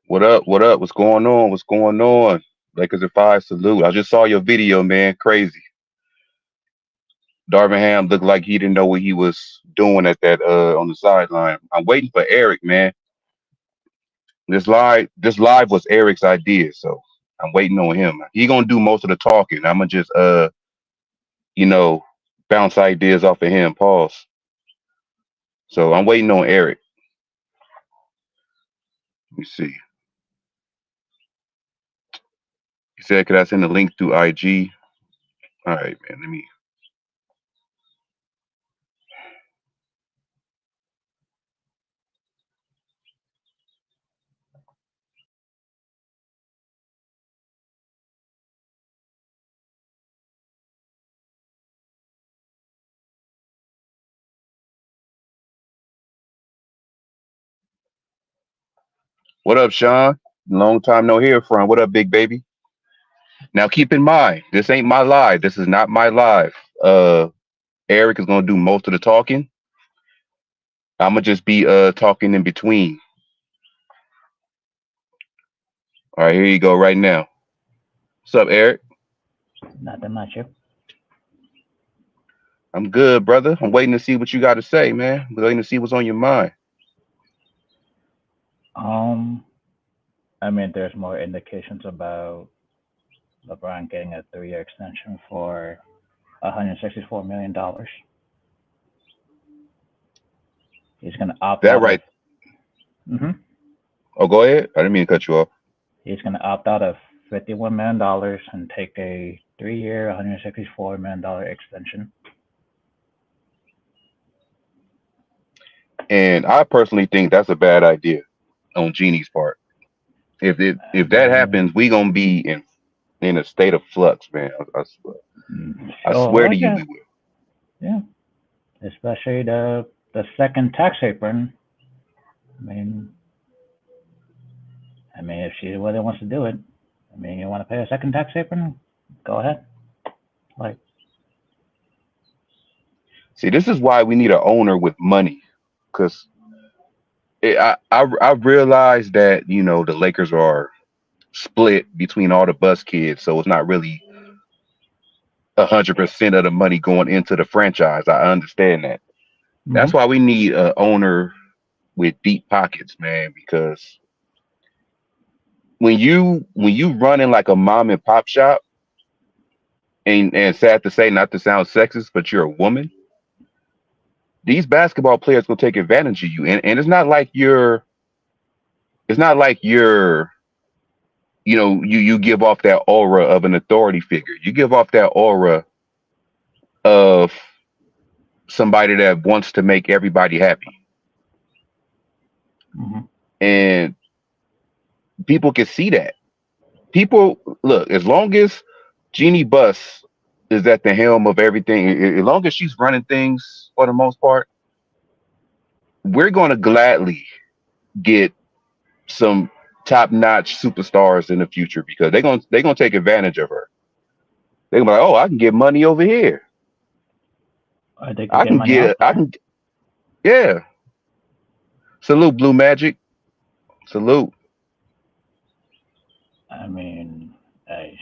What up? What up? What's going on? What's going on? Lakers at five, salute. I just saw your video, man. Crazy. Darvin Ham looked like he didn't know what he was doing at that on the sideline. I'm waiting for Eric, man. This live was Eric's idea, so I'm waiting on him. He gonna do most of the talking. I'm gonna just you know, bounce ideas off of him. Pause. So I'm waiting on Eric. Let me see. He said, "Could I send the link through IG?" All right, man. Let me. What up, Sean? Long time no hear from. What up, big baby? Now keep in mind, this ain't my live. This is not my live. Uh, Eric is gonna do most of the talking. I'm gonna just be talking in between. All right, here you go right now. What's up, Eric? Nothing much. Yep. I'm good, brother. I'm waiting to see what you got to say, man. I'm waiting to see what's on your mind. Um, I mean, there's more indications about LeBron getting a 3-year extension for $164 million. He's gonna opt That out of. right? hmm Oh, go ahead. I didn't mean to cut you off. He's gonna opt out of $51 million and take a 3-year, $164 million extension. And I personally think that's a bad idea on Genie's part. I If that mean, happens, we gonna be in a state of flux, man. I swear sure, to you, yeah, we will. yeah. Especially the second tax apron. I mean, if she really wants to do it, you want to pay a second tax apron? Go ahead. Like, See, this is why we need an owner with money, because I realize that the Lakers are split between all the bus kids, so it's not really 100% of the money going into the franchise. I understand that. That's hmm why we need a owner with deep pockets, man. Because when you running like a mom and pop shop, and sad to say, not to sound sexist, but you're a woman, these basketball players will take advantage of you, and it's not like you're you give off that aura of an authority figure. You give off that aura of somebody that wants to make everybody happy. hmm And people can see that. People look, as long as Jeannie Buss is at the helm of everything, as long as she's running things for the most part, we're going to gladly get some top-notch superstars in the future because they're gonna take advantage of her. They're gonna be like, oh, I can get money over here. Or they could I get can money get, I elsewhere. can, yeah. Salute, Blue Magic. Salute. I mean, I,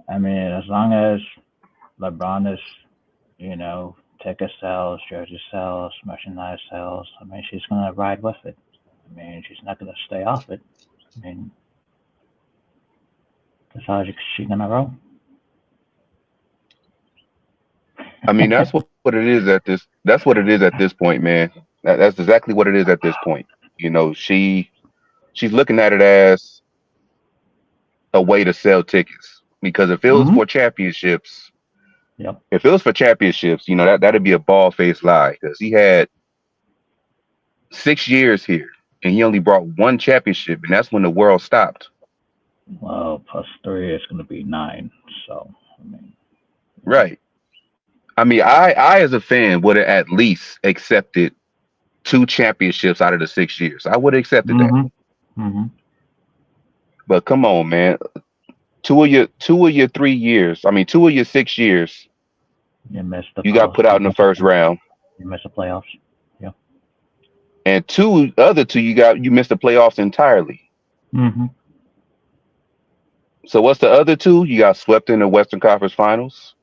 as long as LeBron is, ticket sales, jersey sales, merchandise sales, she's gonna ride with it. She's not gonna stay off it. I mean, that's how she gonna roll. I mean, that's what it is at this. That's what it is at this point, man. That's exactly what it is at this point. She's looking at it as a way to sell tickets because hmm Yep. if it was for championships, that'd be a bald faced lie because he had 6 years here and he only brought one championship, and that's when the world stopped. Well, plus three is gonna be nine. So, I mean, yeah. Right. I mean, I as a fan would have at least accepted two championships out of the 6 years. I would have accepted that. hmm hmm But come on, man. Two of your 3 years, I mean 2 of your 6 years, You missed the you got post. put out in the first round. You missed the playoffs. Yeah. and other two you missed the playoffs entirely. Mm-hmm. So what's the other two? You got swept in the Western Conference Finals,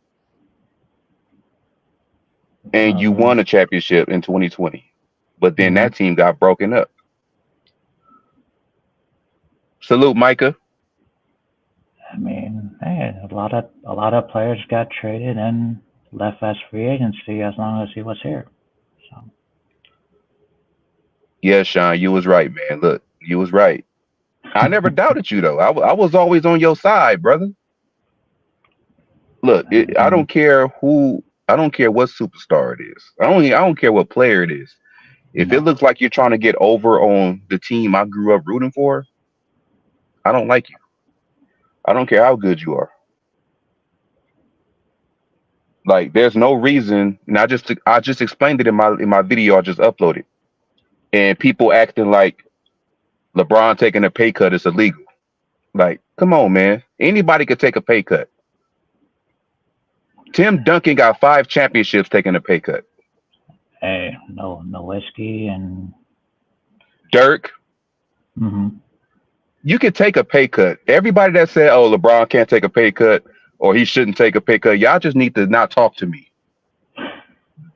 and you Uh, won a championship in 2020. But then mm-hmm. that team got broken up. Salute, Micah. I mean, hey, a lot of players got traded and left as free agency as long as he was here. So Yeah, Sean, you was right, man. Look, you was right. I never doubted you though. I was always on your side, brother. Look, I I mean, don't care who. I don't care what superstar it is. I don't care what player it is. If it no. looks like you're trying to get over on the team I grew up rooting for, I don't like you. I don't care how good you are. Like, there's no reason. And I just explained it in my video I just uploaded. And people acting like LeBron taking a pay cut is illegal. Like, come on, man. Anybody could take a pay cut. Tim Duncan got 5 championships taking a pay cut. Hey, no whiskey and. Dirk, Mm-hmm. you could take a pay cut. Everybody that said, "Oh, LeBron can't take a pay cut or he shouldn't take a pay cut," y'all just need to not talk to me.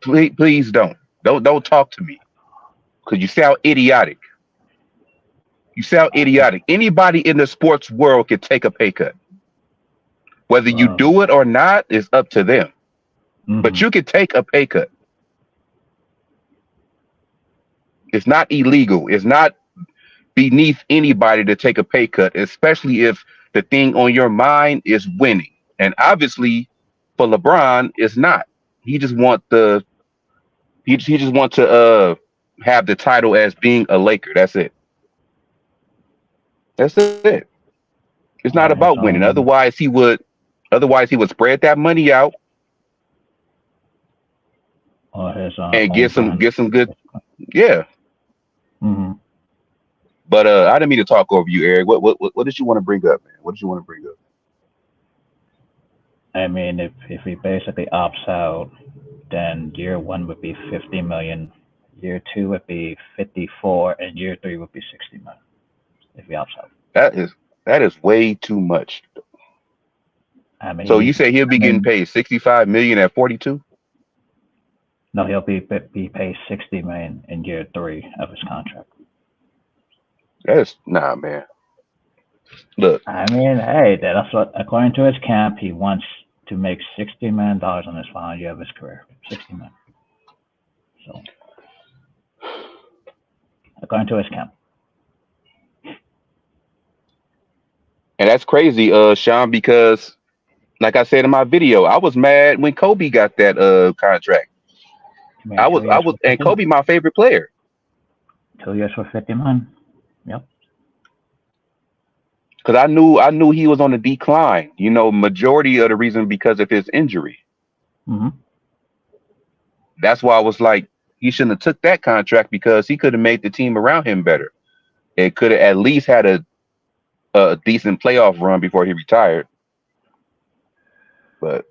Please don't. Don't talk to me because you sound idiotic. You sound idiotic. Anybody in the sports world can take a pay cut. Whether you Well, do it or not is up to them. But mm-hmm. you can take a pay cut. It's not illegal. It's not beneath anybody to take a pay cut, especially if the thing on your mind is winning. And obviously, for LeBron, it's not. He just want the he just want to have the title as being a Laker. That's it. That's it. It's not On about his winning. own, Otherwise he would spread that money out or his and own brand. get some good. Yeah. Mm-hmm. But I didn't mean to talk over you, Eric. What did you want to bring up, man? What did you want to bring up? I mean, if he basically opts out, then year one would be 50 million, year two would be 54, and year three would be 60 million if he opts out. That is that is way too much. I mean, So you say he'll I be getting mean, paid 65 million at 42? no, he'll be paid 60 million in year three of his contract. That's nah, man. Look, I mean, hey, that's what according to his camp, he wants to make $60 million on his final year of his career. 60 million. So according to his camp. and that's crazy, Sean, because like I said in my video, I was mad when Kobe got that contract. I mean, two I years was for and 50 million. Kobe my favorite player 2 years for 50 million. Yep. because I knew he was on the decline. You know, majority of the reason because of his injury. Mm-hmm. That's why I was like, he shouldn't have took that contract because he could have made the team around him better. It could have at least had a decent playoff run before he retired. But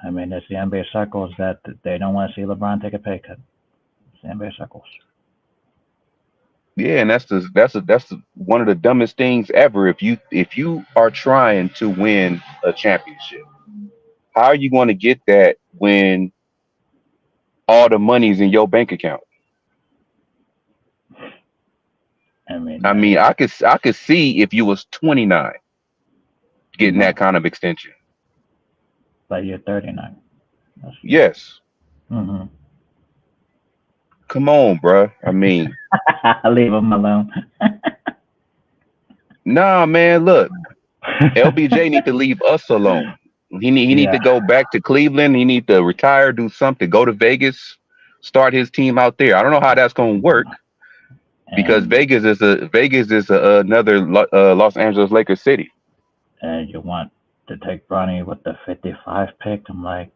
I mean, it's the NBA circles that they don't want to see LeBron take a pay cut. It's the NBA circles. yeah, and one of the dumbest things ever. If you are trying to win a championship, how are you going to get that when all the money's in your bank account? I mean, I mean, I could see if you was 29 getting that no, kind of extension. but you're 39. That's, Yes, mm-hmm. come on, bruh. I mean, Leave him alone. nah, man. Look, LBJ need to leave us alone. He need Yeah, to go back to Cleveland. He need to retire, do something, go to Vegas, start his team out there. I don't know how that's going to work because and Vegas is another Los Angeles Lakers city. and you want to take Bronny with the 55 pick? I'm like,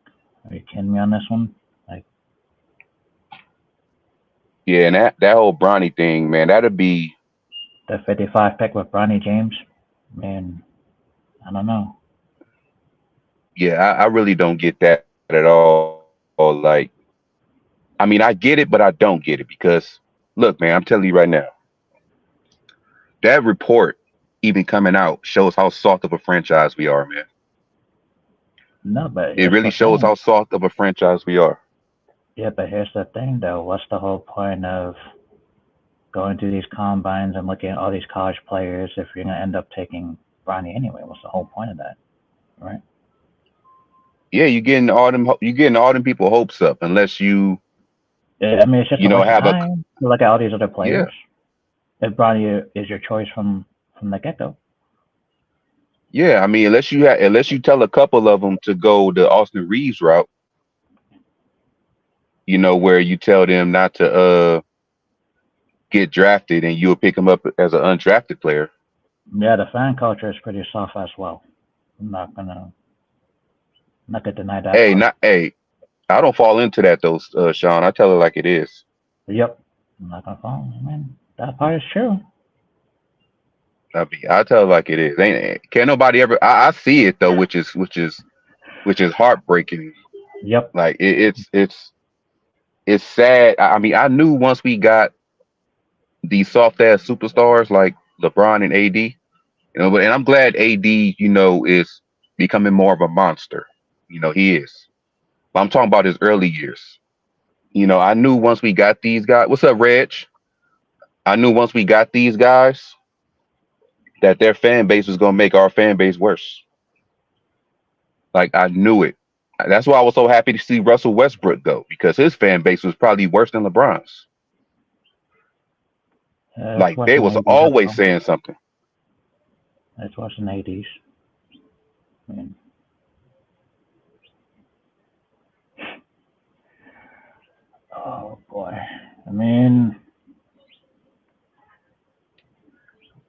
are you kidding me on this one? Like Yeah, and that whole Bronny thing, man, that'd be the 55 pick with Bronny James? Man, I don't know. yeah. I really don't get that at all. Like, I mean, I get it, but I don't get it because Look, man, I'm telling you right now, that report even coming out shows how soft of a franchise we are, man. No, but It here's really the shows thing. how soft of a franchise we are. Yeah, but here's the thing, though. What's the whole point of going through these combines and looking at all these college players if you're gonna end up taking Bronny anyway? What's the whole point of that, right? Yeah, you getting all them people hopes up unless I mean, it's just a waste of have a time to look at all these other yeah. players. If Bronny is your choice from the get go. Yeah, I mean, unless you tell a couple of them to go the Austin Reeves route, where you tell them not to get drafted and you'll pick them up as an undrafted player. Yeah, the fan culture is pretty soft as well. I'm not gonna deny that Hey, part. not hey, I don't fall into that though, Sean. I tell her like it is. Yep, I'm not gonna fall. I mean, that part is true. I mean, I tell her like it is. Can't nobody ever. I see it though, which is heartbreaking. Yep. Like it's sad. I mean, I knew once we got these soft ass superstars like LeBron and AD, and I'm glad AD, is becoming more of a monster. He is. But I'm talking about his early years. I knew once we got these guys. What's up, Reg? I knew once we got these guys that their fan base was gonna make our fan base worse. Like I knew it. That's why I was so happy to see Russell Westbrook go because his fan base was probably worse than LeBron's. It's Like worse they than was '80s as always well. saying something. It's worse than '80s. I mean, oh boy. I mean,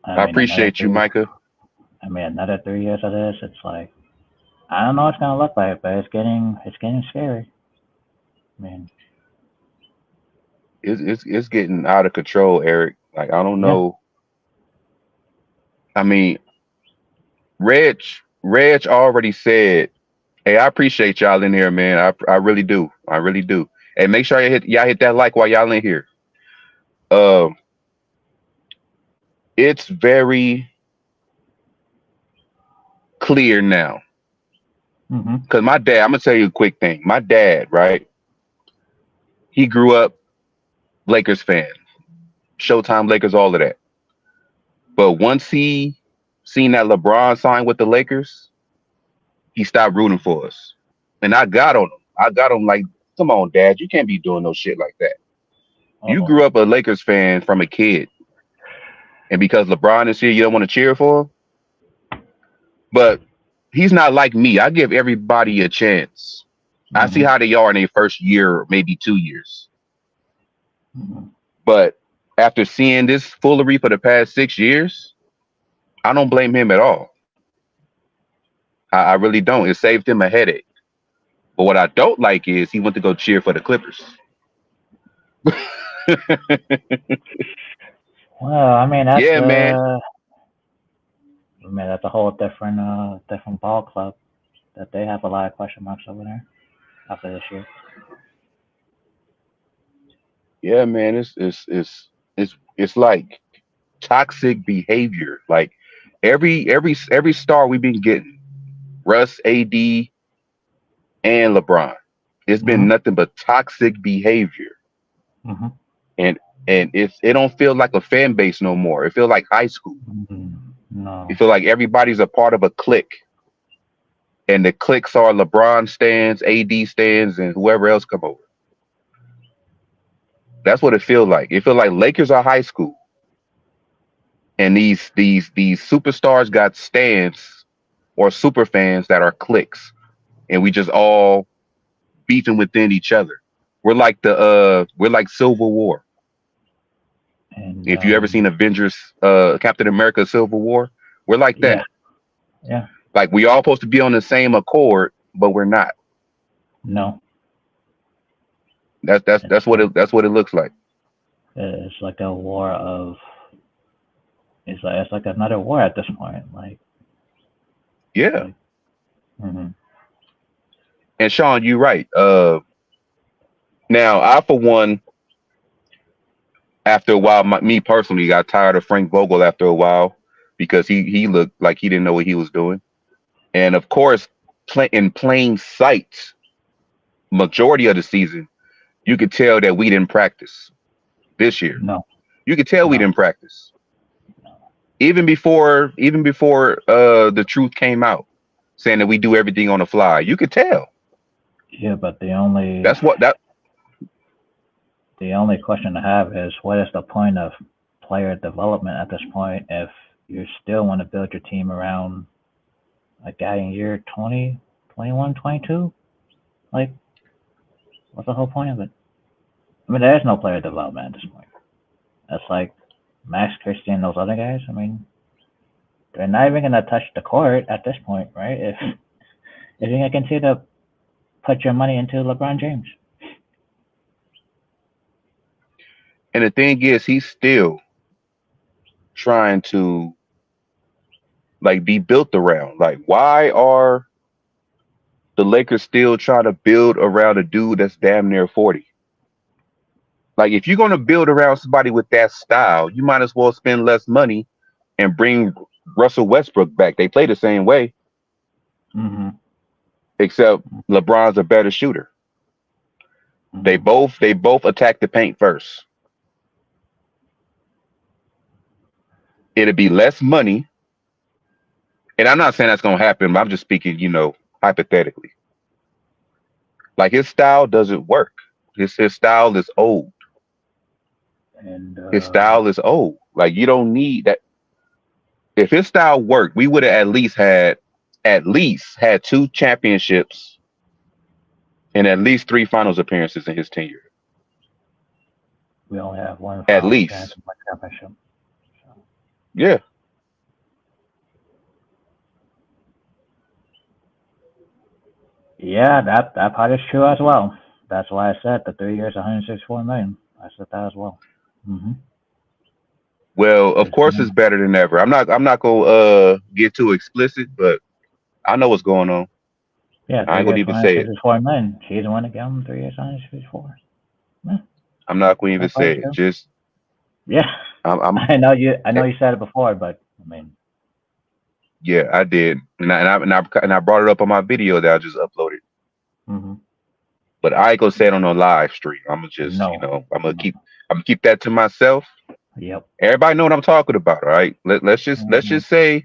I I mean another appreciate you, three. Micah. I mean another 3 years of this. It's like I don't know what's gonna look like, but it's getting scary. I mean, It's getting out of control, Eric. Like I don't yeah. know. I mean, Reg already said, "Hey, I appreciate y'all in here, man. I really do. I really do. Hey, make sure y'all hit that like while y'all in here. Um, it's very clear now. Mhm. Cause my dad, I'm gonna tell you a quick thing. My dad, right? He grew up Lakers fan, Showtime Lakers, all of that. But once he seen that LeBron sign with the Lakers, he stopped rooting for us. And I got on him. I got him like, come on, Dad, you can't be doing no shit like that. Uh You oh. grew up a Lakers fan from a kid, and because LeBron is here, you don't want to cheer for him. But he's not like me. I give everybody a chance. I see Mhm. how they are in their first year, maybe 2 years. Mhm. But after seeing this foolery for the past 6 years, I don't blame him at all. I really don't. It saved him a headache. But what I don't like is he went to go cheer for the Clippers. Well, I mean Yeah, man. that's a whole different ball club that they have a lot of question marks over there after this year. Yeah, man. It's like toxic behavior. Like every star we've been getting, Russ, AD, and LeBron. It's been Mhm. nothing but toxic behavior. Mhm. And it don't feel like a fan base no more. It feels like high school. No. You feel like everybody's a part of a clique. And the cliques are LeBron stands, AD stands, and whoever else come over. That's what it feels like. It feels like Lakers are high school, and these superstars got stands or super fans that are cliques, and we just all beefing within each other. We're like Civil War. And If you ever seen Avengers, Captain America Civil War, we're like yeah, that. yeah. Like we all supposed to be on the same accord, but we're not. No. That's that's It's that's what like it looks like. it's like a war of it's like another war at this point. Yeah. Like mhm. And Sean, you're right. Now I for one After a while, me personally got tired of Frank Vogel after a while because he looked like he didn't know what he was doing. And of course, in plain sight, majority of the season, you could tell that we didn't practice this year. No, You could tell we no, didn't practice no. even before the truth came out, saying that we do everything on the fly. You could tell. Yeah, but the only That's what that. the only question I have is what is the point of player development at this point if you still want to build your team around a guy in year 20, 21, 22? Like, what's the whole point of it? I mean, there is no player development at this point. That's like Max Christian and those other guys. I mean, they're not even gonna touch the court at this point, right? If you're gonna continue to put your money into LeBron James. And the thing is, he's still trying to like be built around. Like, why are the Lakers still trying to build around a dude that's damn near 40? Like, if you're gonna build around somebody with that style, you might as well spend less money and bring Russell Westbrook back. They play the same way, Mm-hmm. except LeBron's a better shooter. They Mm-hmm. both attack the paint first. It'll be less money, and I'm not saying that's gonna happen, but I'm just speaking, hypothetically. Like his style doesn't work. His style is old. And His style is old. Like you don't need that. If his style worked, we would have at least had two championships and at least three finals appearances in his tenure. we only have one At finals appearance least. in one championship. So, Yeah. yeah, that part is true as well. That's why I said the 3 years, 164 million. I said that as well. Mm-hmm. Well, of Because course it's better than ever. I'm not gonna get too explicit, but I know what's going on. yeah, I three ain't gonna years, even say it. 164 million. He's the one again. 3 years, 164. Yeah, I'm not gonna even that part is say it. true. Just Yeah, I'm I know you. I know you said it before, but I mean, yeah, I did. And I brought it up on my video that I just uploaded. mm-hmm. But I ain't gonna say it on a live stream. I'm gonna just, No, no. I'm gonna keep that to myself. Yep. Everybody know what I'm talking about, all right? Let's Mm-hmm. just say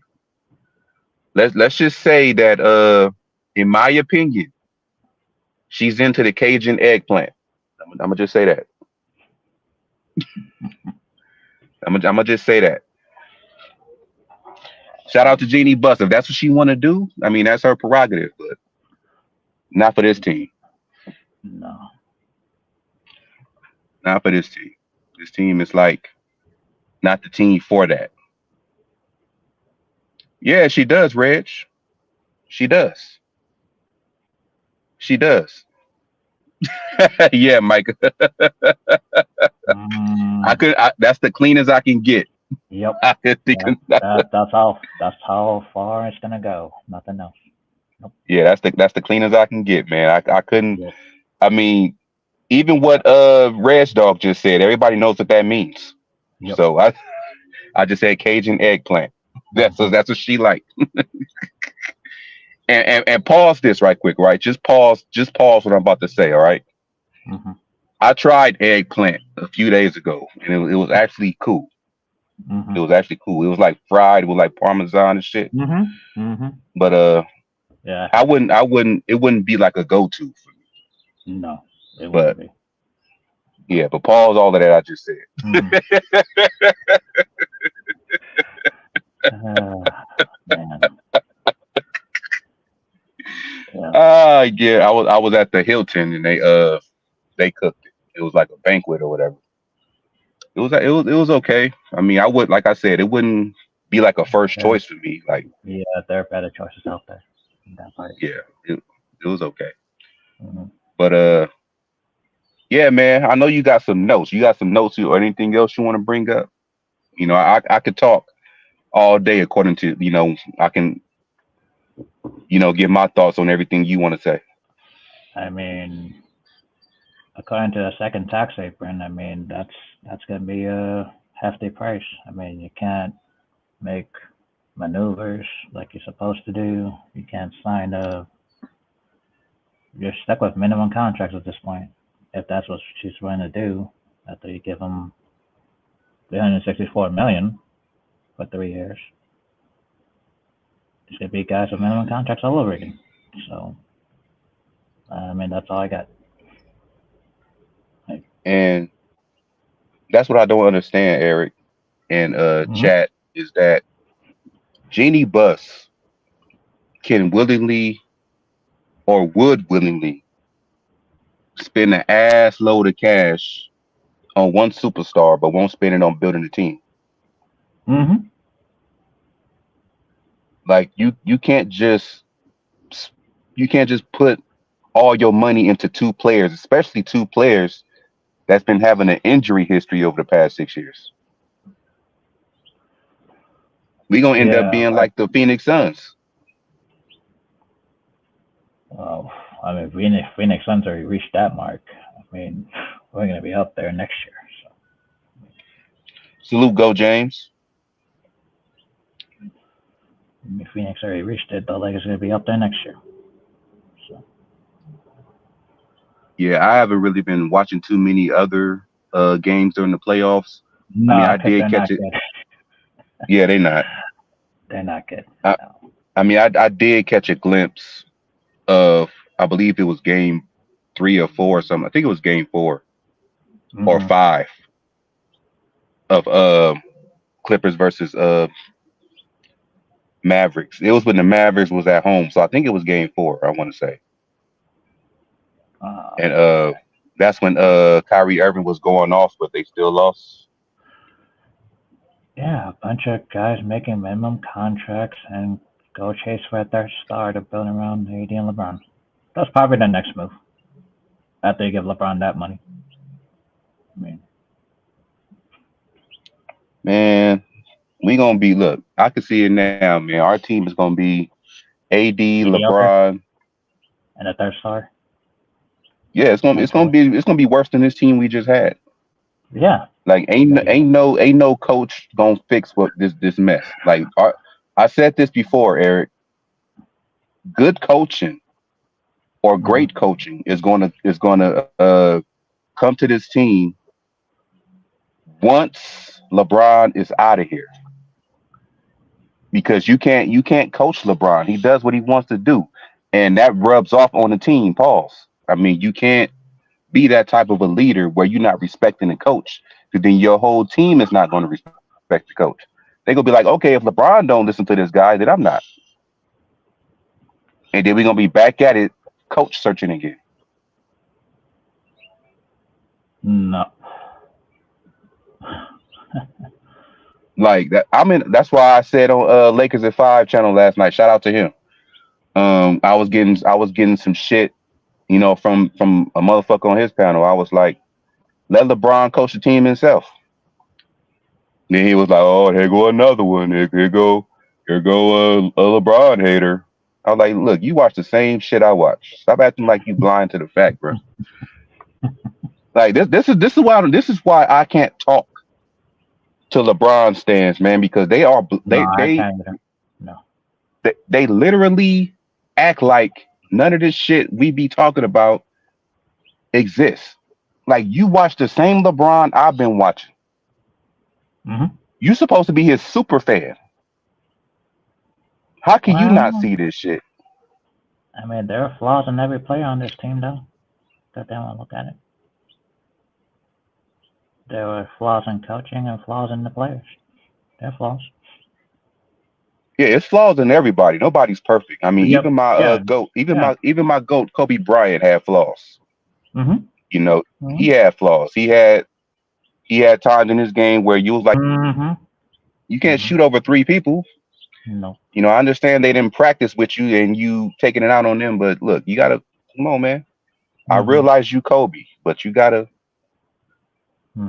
let's just say that in my opinion, she's into the Cajun eggplant. I'm gonna just say that. I'm gonna just say that. Shout out to Jeannie Buss. If that's what she wanna do, I mean that's her prerogative, but not for this team. No. Not for this team. This team is like not the team for that. Yeah, she does, Reg. She does. She does. Yeah, Mike. I Mm, could. That's the cleanest I can get. yep. I could think. That's how far it's gonna go. Nothing else. Nope. Yeah, that's the cleanest I can get, man. I couldn't. Yep. I mean, even what Reg Dog just said, everybody knows what that means. Yep. So I just said Cajun eggplant. Mm-hmm. That's what she like. And pause this right quick, right? Just pause what I'm about to say. All right. Mm-hmm. I tried eggplant a few days ago, and it was actually cool. It Mm-hmm. was actually cool. It was like fried with like parmesan and shit. Mm-hmm. Mm-hmm. But Yeah, I I had it. wouldn't. I wouldn't. It wouldn't be like a go-to for me. No, it wouldn't But be. yeah. But pause all of that I just Mm-hmm. said. Man. Yeah. Yeah. I was at the Hilton and they cooked it. It was like a banquet or whatever. It was okay. I mean, I would like I said, it wouldn't be like a first There, choice for me. Like yeah, there are better choices out there. That part. yeah, it was okay. Mm-hmm. But yeah, man. I know you got some notes. You got some notes or anything else you want to bring up? I could talk all day according to I can give my thoughts on everything you want to say. I mean, according to the second tax apron, I mean that's gonna be a hefty price. I mean you can't make maneuvers like you're supposed to do. You can't sign a. You're stuck with minimum contracts at this point. If that's what she's trying to do, after you give them 364 million for 3 years, it's gonna be guys with minimum contracts all over again. So I mean that's all I got. Like, And that's what I don't understand, Eric and hmm chat, is that Jeannie Buss can willingly or would willingly spend an ass load of cash on one superstar, but won't spend it on building a team. hmm Like you can't just put all your money into two players, especially two players that's been having an injury history over the past 6 years. We're gonna end up Yeah, being like the Phoenix Suns. well, I mean, Phoenix Suns already reached that mark. I mean, we're going to be up there next year. So, Salute, go James. I mean, Phoenix already reached it. The Lakers are going to be up there next year. So, Yeah, I haven't really been watching too many other games during the playoffs. I mean, no, I because did they're catch not it. good. Yeah, they not. They're not good. I, No. I mean, I did catch a glimpse of, I believe it was game 3 or 4 or something. I think it was game 4 or hmm 5 of Clippers versus Mavericks. It was when the Mavericks was at home, so I think it was game 4. I want to say, and Okay. that's when Kyrie Irving was going off, but they still lost. Yeah, a bunch of guys making minimum contracts and go chase for their star to build around AD and LeBron. That's probably the next move after you give LeBron that money. I mean, Man, we gonna be look. I can see it now, man. Our team is gonna be AD, mediocre LeBron. and a third star. Yeah, That's all. it's gonna be worse than this team we just had. Yeah. Like They, ain't no coach gonna fix what this mess. I said this before, Eric. Good coaching or mhm. great coaching is gonna come to this team once LeBron is out of here, because you can't coach LeBron. He does what he wants to do, and that rubs off on the team. Pause. I mean, you can't be that type of a leader where you're not respecting the coach, because then your whole team is not going to respect the coach. They're gonna be like, okay, if LeBron don't listen to this guy, then I'm not, and then we're gonna be back at it, coach searching again. No. Like that. I mean, that's why I said on Lakers at 5 channel last night. Shout out to him. I was getting some shit, from a motherfucker on his panel. I was like, let LeBron coach the team himself. Then he was like, "Oh, here go another one. Here go a LeBron hater." I was like, "Look, you watch the same shit I watch. Stop acting like you blind to the fact, bro. Like this is why I can't talk to LeBron stands, man, because they are No, I can't either. No. they literally act like none of this shit we be talking about exists. Like you watch the same LeBron I've been watching. hmm You supposed to be his super fan. How can you not Well, see this shit?" I mean, there are flaws in every player on this team, though. Go down and look at it. There were flaws in coaching and flaws in the players. There are flaws. Yeah, it's flaws in everybody. Nobody's perfect. I mean, Yep. even my Yeah. goat, Yeah. even my goat, Kobe Bryant had flaws. hmm You know, he hmm had flaws. He had times in his game where you was like, hmm you can't hmm shoot over 3 people. No. I understand they didn't practice with you and you taking it out on them, but look, you gotta come on, man. I hmm realize you Kobe, but you gotta, hmm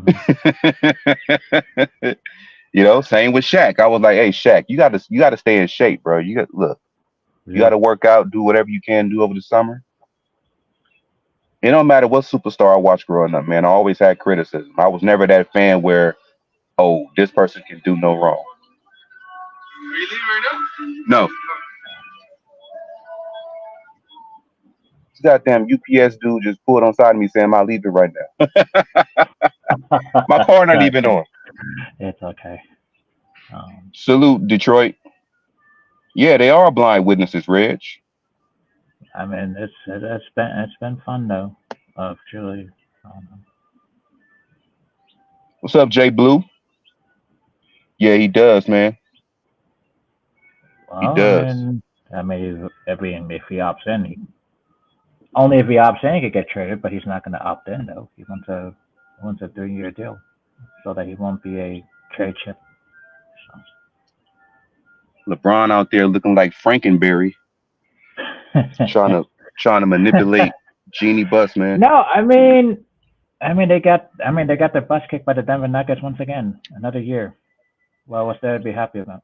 same with Shaq. I was like, hey, Shaq, you gotta stay in shape, bro. You Yeah. gotta work out, do whatever you can do over the summer. It don't matter what superstar I watched growing up, man. I always had criticism. I was never that fan where, oh, this person can do no wrong. No, this goddamn UPS dude just pulled on side of me saying I'll leave it right now. My car not even Gotcha. on. It's okay. Um, Salute, Detroit. Yeah, they are blind witnesses, Reg. I mean, it's been fun though. Truly. Um, What's up, Jay Blue? Yeah, he does, man. He well, does. if he opts in, only if he opts in he could get traded, but he's not going to opt in though. He wants a 3-year deal so that he won't be a trade chip. LeBron out there looking like Frankenberry, trying So. to trying to manipulate Jeannie Buss, man. No, they got their butts kicked by the Denver Nuggets once again. Another year. Well, what's there to be happy about?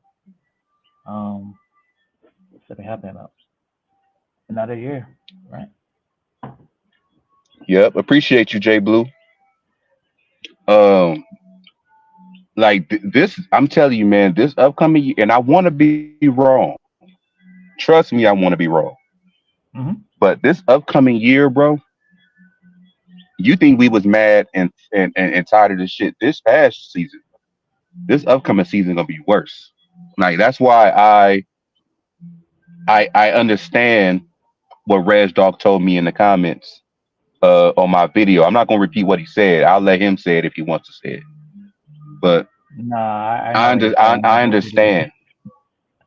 Um, what's there to be happy about? Another year, right? Yep, appreciate you, Jay Blue. Um, like this, I'm telling you, man, this upcoming year, and I want to be wrong. Trust me, I want to be wrong. Hmm. But this upcoming year, bro, you think we was mad and tired of this shit this past season? This upcoming season gonna be worse. Like that's why I understand what Reg Dog told me in the comments on my video. I'm not gonna repeat what he said. I'll let him say it if he wants to say it. But No, I know what you're saying. I understand.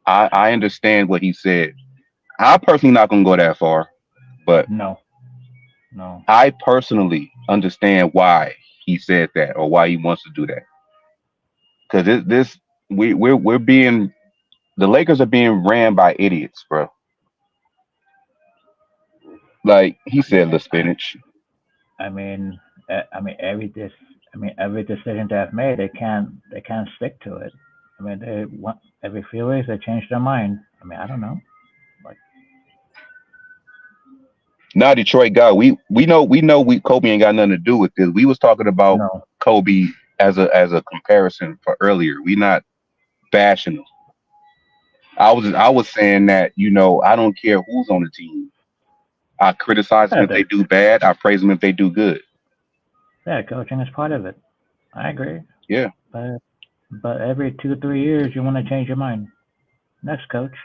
I understand what he said. I personally not gonna go that far, but No, no, I personally understand why he said that or why he wants to do that. Because this we're being the Lakers are being ran by idiots, bro. Like he said, the spinach. I mean, I mean every decision they've made, they can't stick to it. They want every few weeks they change their mind. I don't know. Like, Now Detroit guy, we know we Kobe ain't got nothing to do with this. We was talking about no, Kobe as a comparison for earlier. We not bashing him. I was saying that I don't care who's on the team. I criticize them yeah, if they do bad. I praise them if they do good. yeah, coaching is part of it. I agree, Yeah, but every 2 3 years you want to change your mind. Next coach.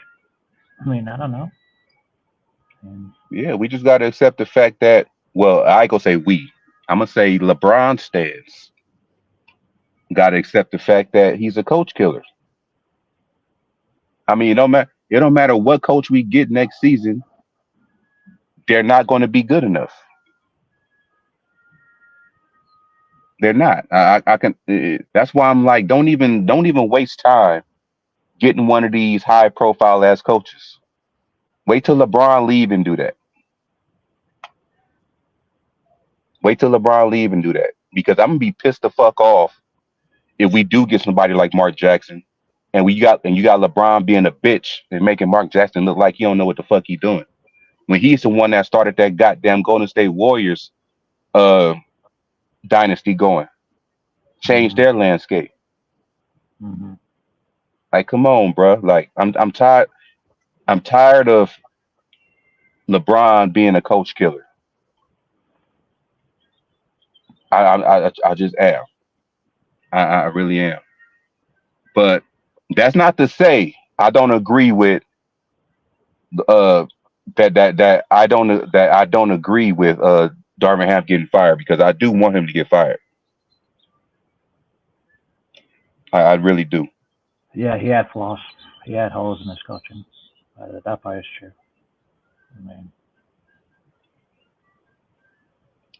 I don't know. And yeah. We just got to accept the fact that. Well, I ain't gonna say we. I'm gonna say LeBron stands. Got to accept the fact that he's a coach killer. I mean, it don't matter what coach we get next season. They're not going to be good enough. They're not. I can. That's why I'm like, don't even waste time getting one of these high profile ass coaches. Wait till LeBron leave and do that. Wait till LeBron leave and do that because I'm gonna be pissed the fuck off if we do get somebody like Mark Jackson and you got LeBron being a bitch and making Mark Jackson look like he don't know what the fuck he doing when he's the one that started that goddamn Golden State Warriors uh dynasty going, changed hmm their landscape. hmm Like, come on, bro. Like, I'm tired. I'm tired of LeBron being a coach killer. I just am. I really am. But that's not to say I don't agree with uh that I don't agree with Darvin Ham getting fired because I do want him to get fired. I really do. Yeah, he had flaws. He had holes in his coaching. That part is true. I mean,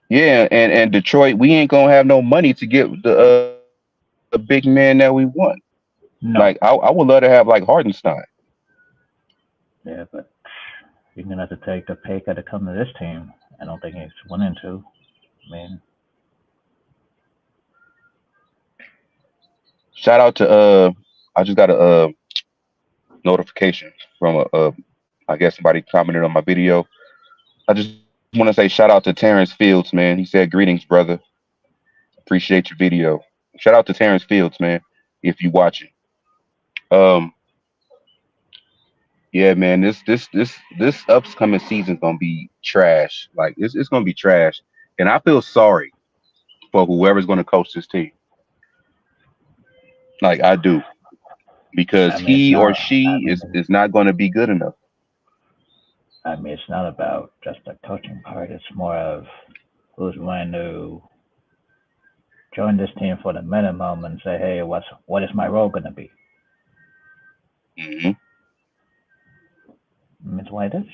Yeah, and Detroit, we ain't gonna have no money to get the big man that we want. Like I no. would love to have like Hardenstein. Yeah, but you're gonna have to take the pay cut to come to this team. I don't think he's willing to. I mean, Shout out to I just got a notification from a I guess somebody commented on my video. I just want to say want to say shout out to Terrence Fields, man. He said greetings, brother. Appreciate your video. Shout out to Terrence Fields, man. If you watching. Um, yeah, man. This upcoming season's gonna be trash. Like it's gonna be trash, and I feel sorry for whoever's gonna coach this team. Like I do, because I mean, it's he or not. I she mean, is not gonna be good enough. it's not about just the coaching part. It's more of who's willing to join this team for the minimum and say, hey, what is my role gonna be? Hmm. I mean, it's what it is.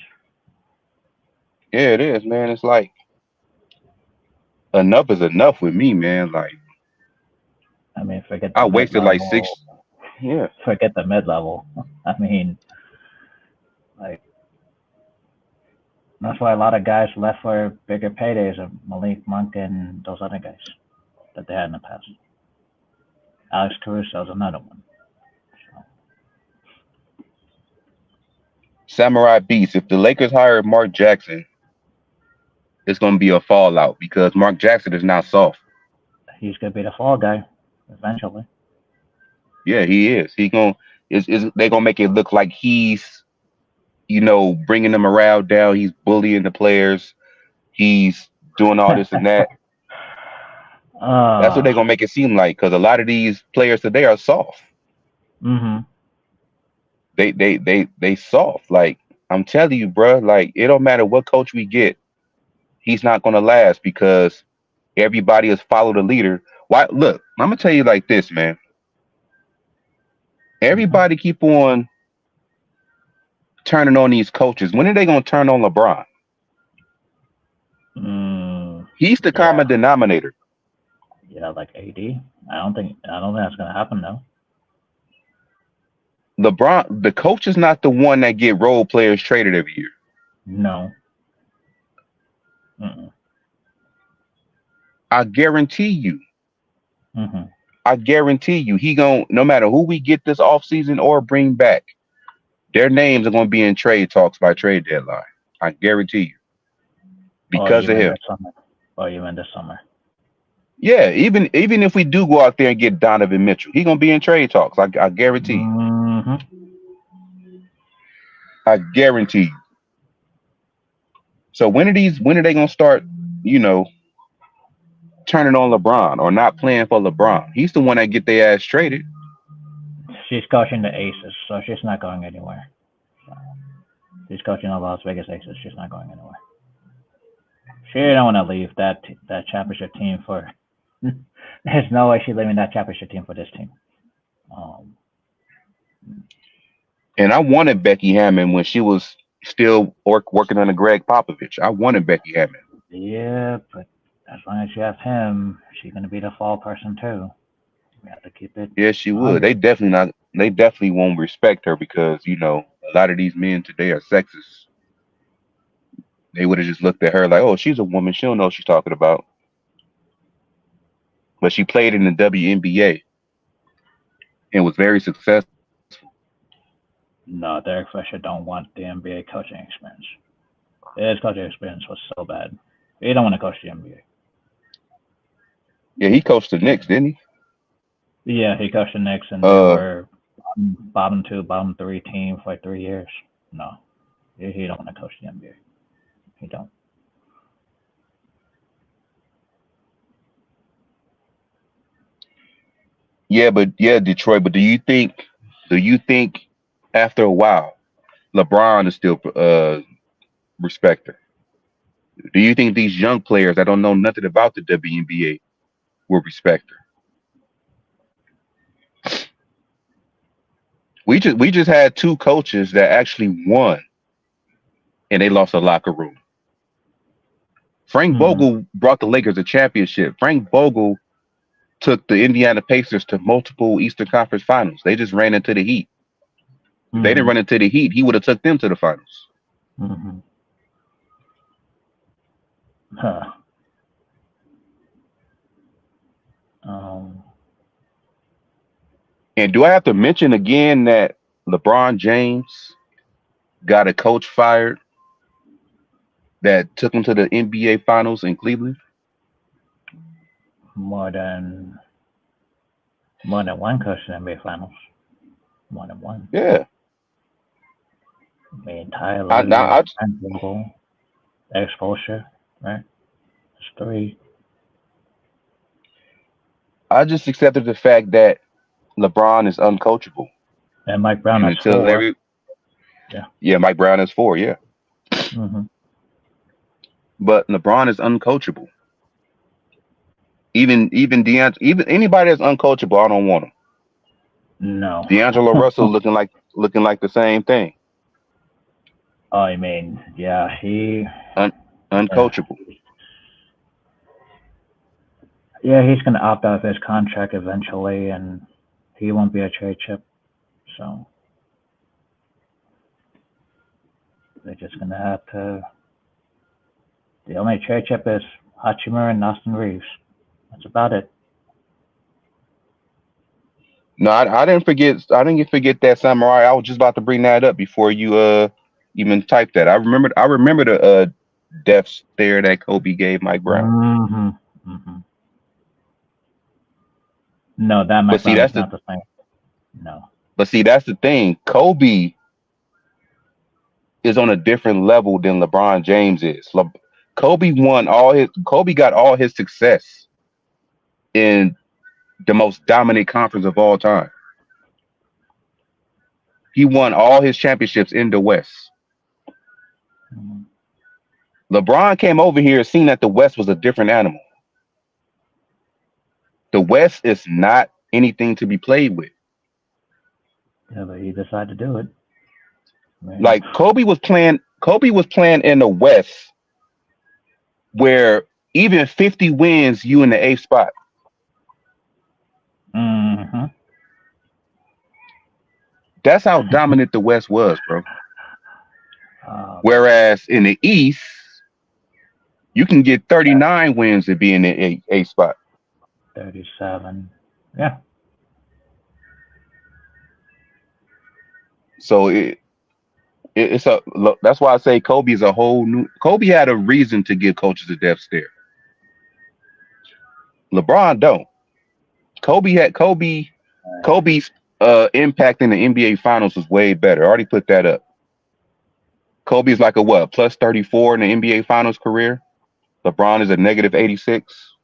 Yeah, it is, man. It's like enough is enough with me, man. Like I mean, forget the I mid wasted like level. 6. Yeah. Forget the mid level. I mean, like that's why a lot of guys left for bigger paydays of Malik Monk and those other guys that they had in the past. Alex Caruso's another one. So, Samurai Beast. If the Lakers hire Mark Jackson, it's gonna be a fallout because Mark Jackson is not soft. he's gonna be the fall guy eventually. Yeah, he is. He gonna is they gonna make it look like he's bringing the morale down. He's bullying the players. He's doing all this and that. That's what uh, they're gonna make it seem like because a lot of these players today are soft. mhm, They soft. Like I'm telling you, bruh, like it don't matter what coach we get, he's not gonna last because everybody has followed the leader. Why? Look, I'm gonna tell you like this, man. mhm. Everybody keep on turning on these coaches. When are they gonna turn on LeBron? He's the Yeah, common denominator. yeah, like AD. I don't think that's gonna happen though. LeBron, the coach is not the one that get role players traded every year. No. Mm-mm. I guarantee you. Mhm. I guarantee you. He gon' no matter who we get this offseason or bring back, their names are gonna be in trade talks by trade deadline. I guarantee you. Or Because of even him. this summer. Or even this summer. Yeah, even if we do go out there and get Donovan Mitchell, he gonna be in trade talks. I guarantee you. Mhm. I guarantee you. So when are they gonna start, you know, turning on LeBron or not playing for LeBron? He's the one that get their ass traded. She's coaching the Aces, so she's not going anywhere. So she's coaching the Las Vegas Aces. She's not going anywhere. She don't want to leave that championship team for. There's no way she's leaving that championship team for this team. Um, And I wanted Becky Hammond when she was still working under Greg Popovich. I wanted Becky Hammond. yeah, but as long as you have him, she's gonna be the fall person too. We have to keep it Yes, she would. 100. They definitely not. They definitely won't respect her because a lot of these men today are sexist. They would have just looked at her like, "Oh, she's a woman. She don't know what she's talking about." But she played in the WNBA and was very successful. No, Derek Fisher don't want the NBA coaching experience. His coaching experience was so bad. He don't want to coach the NBA. Yeah, he coached the Knicks, didn't he? Yeah, he coached the Knicks, and they Uh, were bottom two, bottom three team for like 3 years. No, he don't want to coach the NBA. He don't. yeah, but yeah, Detroit. But do you think after a while, LeBron is still respect her? Do you think these young players that don't know nothing about the WNBA will respect her? We just had two coaches that actually won and they lost a locker room. Frank Mhm. Vogel brought the Lakers a championship. Frank Vogel took the Indiana Pacers to multiple Eastern Conference Finals. They just ran into the Heat. If they didn't Mhm. run into the Heat, he would have took them to the finals. Mhm. Huh. Um. And do I have to mention again that LeBron James got a coach fired that took him to the NBA Finals in Cleveland? More than more than one coach in the NBA Finals. More than one. Yeah, I mean, Ty I Lue, I Frank Vogel, Exposure, right? It's three. I just accepted the fact that LeBron is uncoachable, And Mike Brown and has until four. every Yeah. yeah, Mike Brown is four, yeah, Hmm. but LeBron is uncoachable. Even even anybody that's uncoachable, I don't want them. No. D'Angelo Russell looking like the same thing, I mean, yeah, un, yeah, uncoachable. yeah, he's gonna opt out of his contract eventually, and he won't be a trade chip. So they're just gonna have to. The only trade chip is Hachimura and Austin Reeves. That's about it. No, I didn't forget. I didn't forget that samurai. I was just about to bring that up before you even typed that. I remember the death stare that Kobe gave Mike Brown. Hmm. Hmm. No, that But Mike see, Brown is that's the not the same. No. but see that's the thing. Kobe is on a different level than LeBron James is. Kobe got all his success in the most dominant conference of all time. He won all his championships in the West. Hmm. LeBron came over here, seen that the West was a different animal. The West is not anything to be played with. Yeah, but he decided to do it. I mean, Like Kobe was playing in the West where even 50 wins you in the eighth spot. hmm. That's how dominant the West was, bro. um, Whereas in the East, you can get 39 wins to be in the eighth spot. 37. Yeah. So it's a look, that's why I say Kobe is a whole new. Kobe had a reason to give coaches a death stare. LeBron don't. Kobe's impact in the NBA Finals was way better. I already put that up. Kobe's like a what plus 34 in the NBA Finals career. LeBron is a negative 86,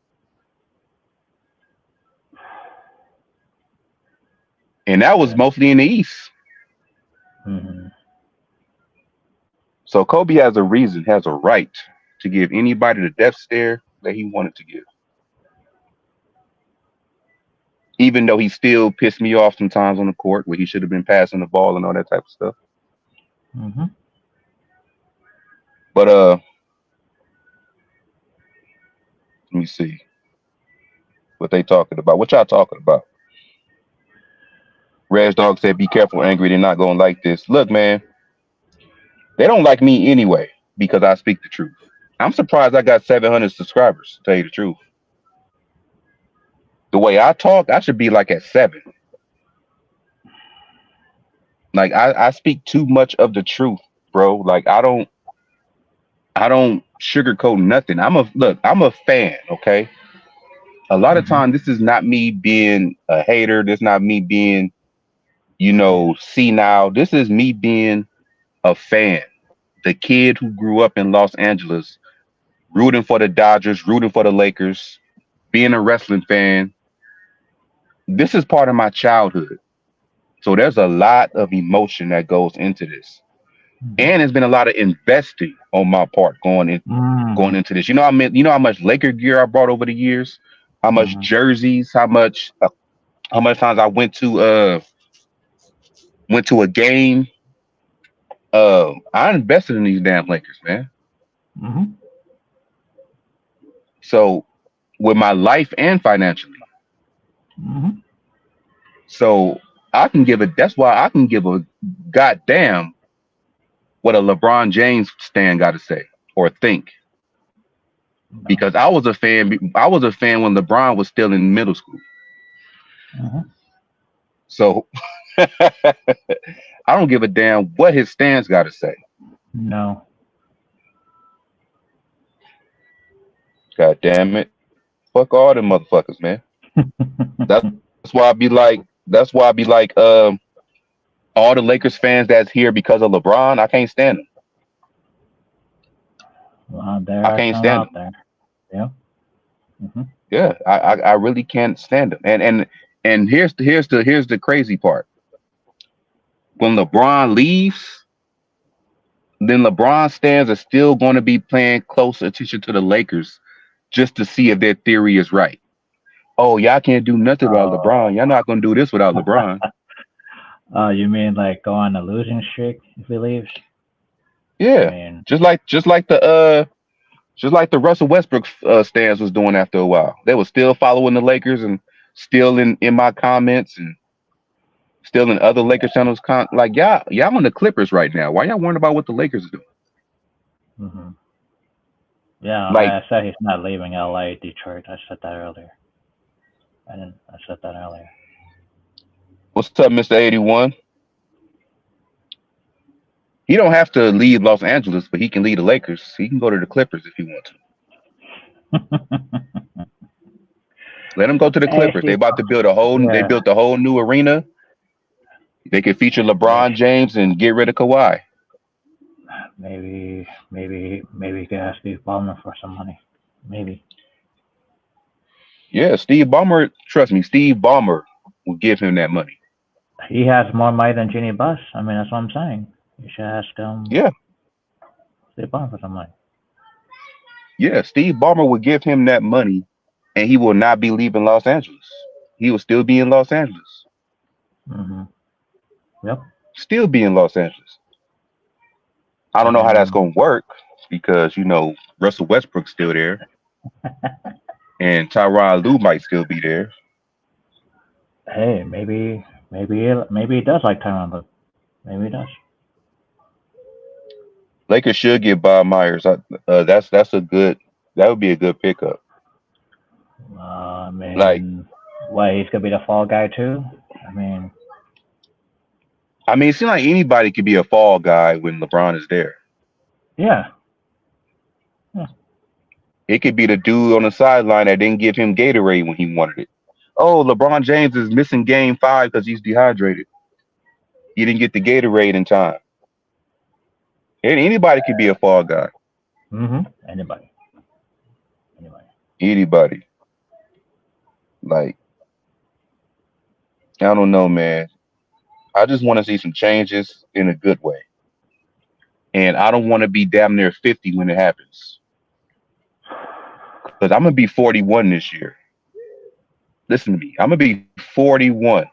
and that was Yeah. mostly in the East. Hmm. So Kobe has a reason, has a right to give anybody the death stare that he wanted to give. Even though he still pissed me off sometimes on the court where he should have been passing the ball and all that type of stuff. Hmm. But let me see what they talking about. What y'all talking about? Reg Dog said, "Be careful, angry. They're not gonna like this." Look, man, they don't like me anyway because I speak the truth. I'm surprised I got 700 subscribers. To tell you the truth, the way I talk, I should be like at seven. Like I speak too much of the truth, bro. Like I don't sugarcoat nothing. I'm a fan, okay? A lot of Hmm. time this is not me being a hater. This is not me being, Yeah. senile. This is me being a fan. The kid who grew up in Los Angeles, rooting for the Dodgers, rooting for the Lakers, being a wrestling fan. This is part of my childhood. So there's a lot of emotion that goes into this. Hmm. And there's been a lot of investing on my part going Hmm. into this. You know how much Laker gear I brought over the years, how much Hmm. jerseys, how much times I went to a game. I invested in these damn Lakers, man. Hmm. So with my life and financially, Hmm. so I can give a. That's why I can give a goddamn what a LeBron James stand got to say or think. No. Because I was a fan. I was a fan when LeBron was still in middle school. Hmm. So I don't give a damn what his stance got to say. No. God damn it. Fuck all them motherfuckers, man. That's why I be like. That's why I be like. All the Lakers fans that's here because of LeBron, I can't stand them. Well, there I are can't some stand out them. there. Yeah. Hmm. Yeah, I really can't stand them. And here's the crazy part. When LeBron leaves, then LeBron stands are still going to be paying close attention to the Lakers just to see if their theory is right. Oh, y'all can't do nothing without LeBron. Oh, Y'all not gonna do this without LeBron. you mean like go on a losing streak if he leaves? I Yeah, mean, just like the Russell Westbrook stands was doing after a while. They were still following the Lakers and still in my comments and still in other Lakers channels. Like y'all on the Clippers right now. Why y'all worrying about what the Lakers are doing? hmm, yeah, Like, I said he's not leaving LA, Detroit. I said that earlier. I didn't. I said that earlier. what's up, Mister 81? He don't have to leave Los Angeles, but he can leave the Lakers. He can go to the Clippers if he wants to. Let him go to the Hey, Clippers. They Steve. about to build a whole. They Yeah, built a whole new arena. They could feature yeah. LeBron James and get rid of Kawhi. Maybe he could ask Steve Ballmer for some money. Maybe Yeah, Steve Ballmer. Trust me, Steve Ballmer will give him that money. he has more money than Jeannie Buss. I mean, that's what I'm saying. You should ask Yeah, Steve Ballmer for some money. yeah. Steve Ballmer will give him that money, and he will not be leaving Los Angeles. He will still be in Los Angeles. Hmm. Yep. Still be in Los Angeles. I don't know how that's And going to work because Russell Westbrook's still there, and Tyronn Lue might still be there. hey, maybe he does like Tyronn Lue. Maybe he does. Lakers should get Bob Myers. That's a good. That would be a good pickup. I Like, mean, why he's gonna be the fall guy too? I mean, I mean, it seems like anybody could be a fall guy when LeBron is there. yeah, yeah, It could be the dude on the sideline that didn't give him Gatorade when he wanted it. Oh, LeBron James is missing Game 5 because he's dehydrated. He didn't get the Gatorade in time. And anybody could be a fall guy. mm-hmm. Anybody, anybody. Anybody. Like, I don't know, man. I just want to see some changes in a good way. And I don't want to be damn near 50 when it happens. Because I'm going to be 41 this year. Listen to me. I'm going to be 41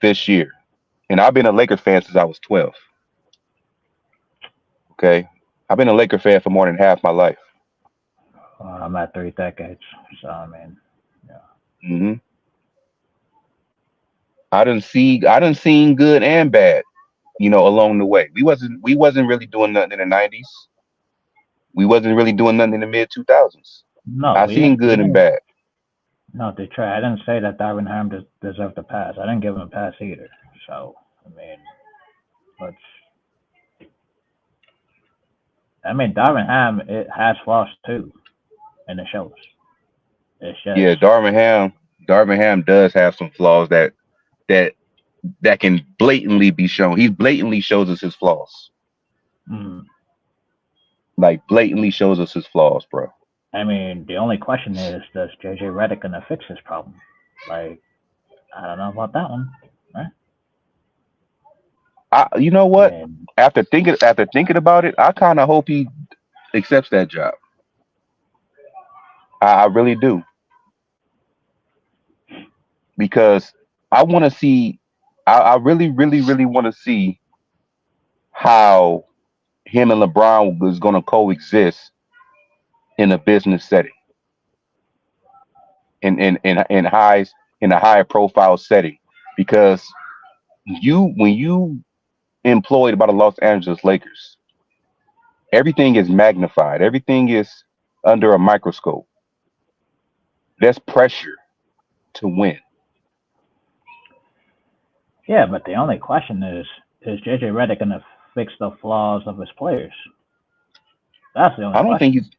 this year. And I've been a Lakers fan since I was 12. Okay. I've been a Laker fan for more than half my life. I'm at 3 decades, so I mean, yeah. Hmm. I done seen good and bad, along the way. We wasn't really doing nothing in the 90s. We wasn't really doing nothing in the mid 2000s. No, I seen we good and didn't. bad. No, Detroit. I didn't say that Darvin Ham deserved a pass. I didn't give him a pass either. So I mean, let's. I mean, Darvin Ham it has flaws too, and it shows. It's just. Yeah, Darvin Ham does have some flaws that that can blatantly be shown. He blatantly shows us his flaws. Mm, Like blatantly shows us his flaws, bro. I mean, the only question is, does JJ Redick gonna fix his problem? Like, I don't know about that one. Right? You know I what? mean, After thinking about it, I kind of hope he accepts that job. I really do because I want to see. I really, really, really want to see how him and LeBron was going to coexist in a business setting, in highs in a higher profile setting, because when you employed by the Los Angeles Lakers, everything is magnified, everything is under a microscope. There's pressure to win. yeah, but the only question is JJ Redick gonna fix the flaws of his players? That's the only I don't think he's question.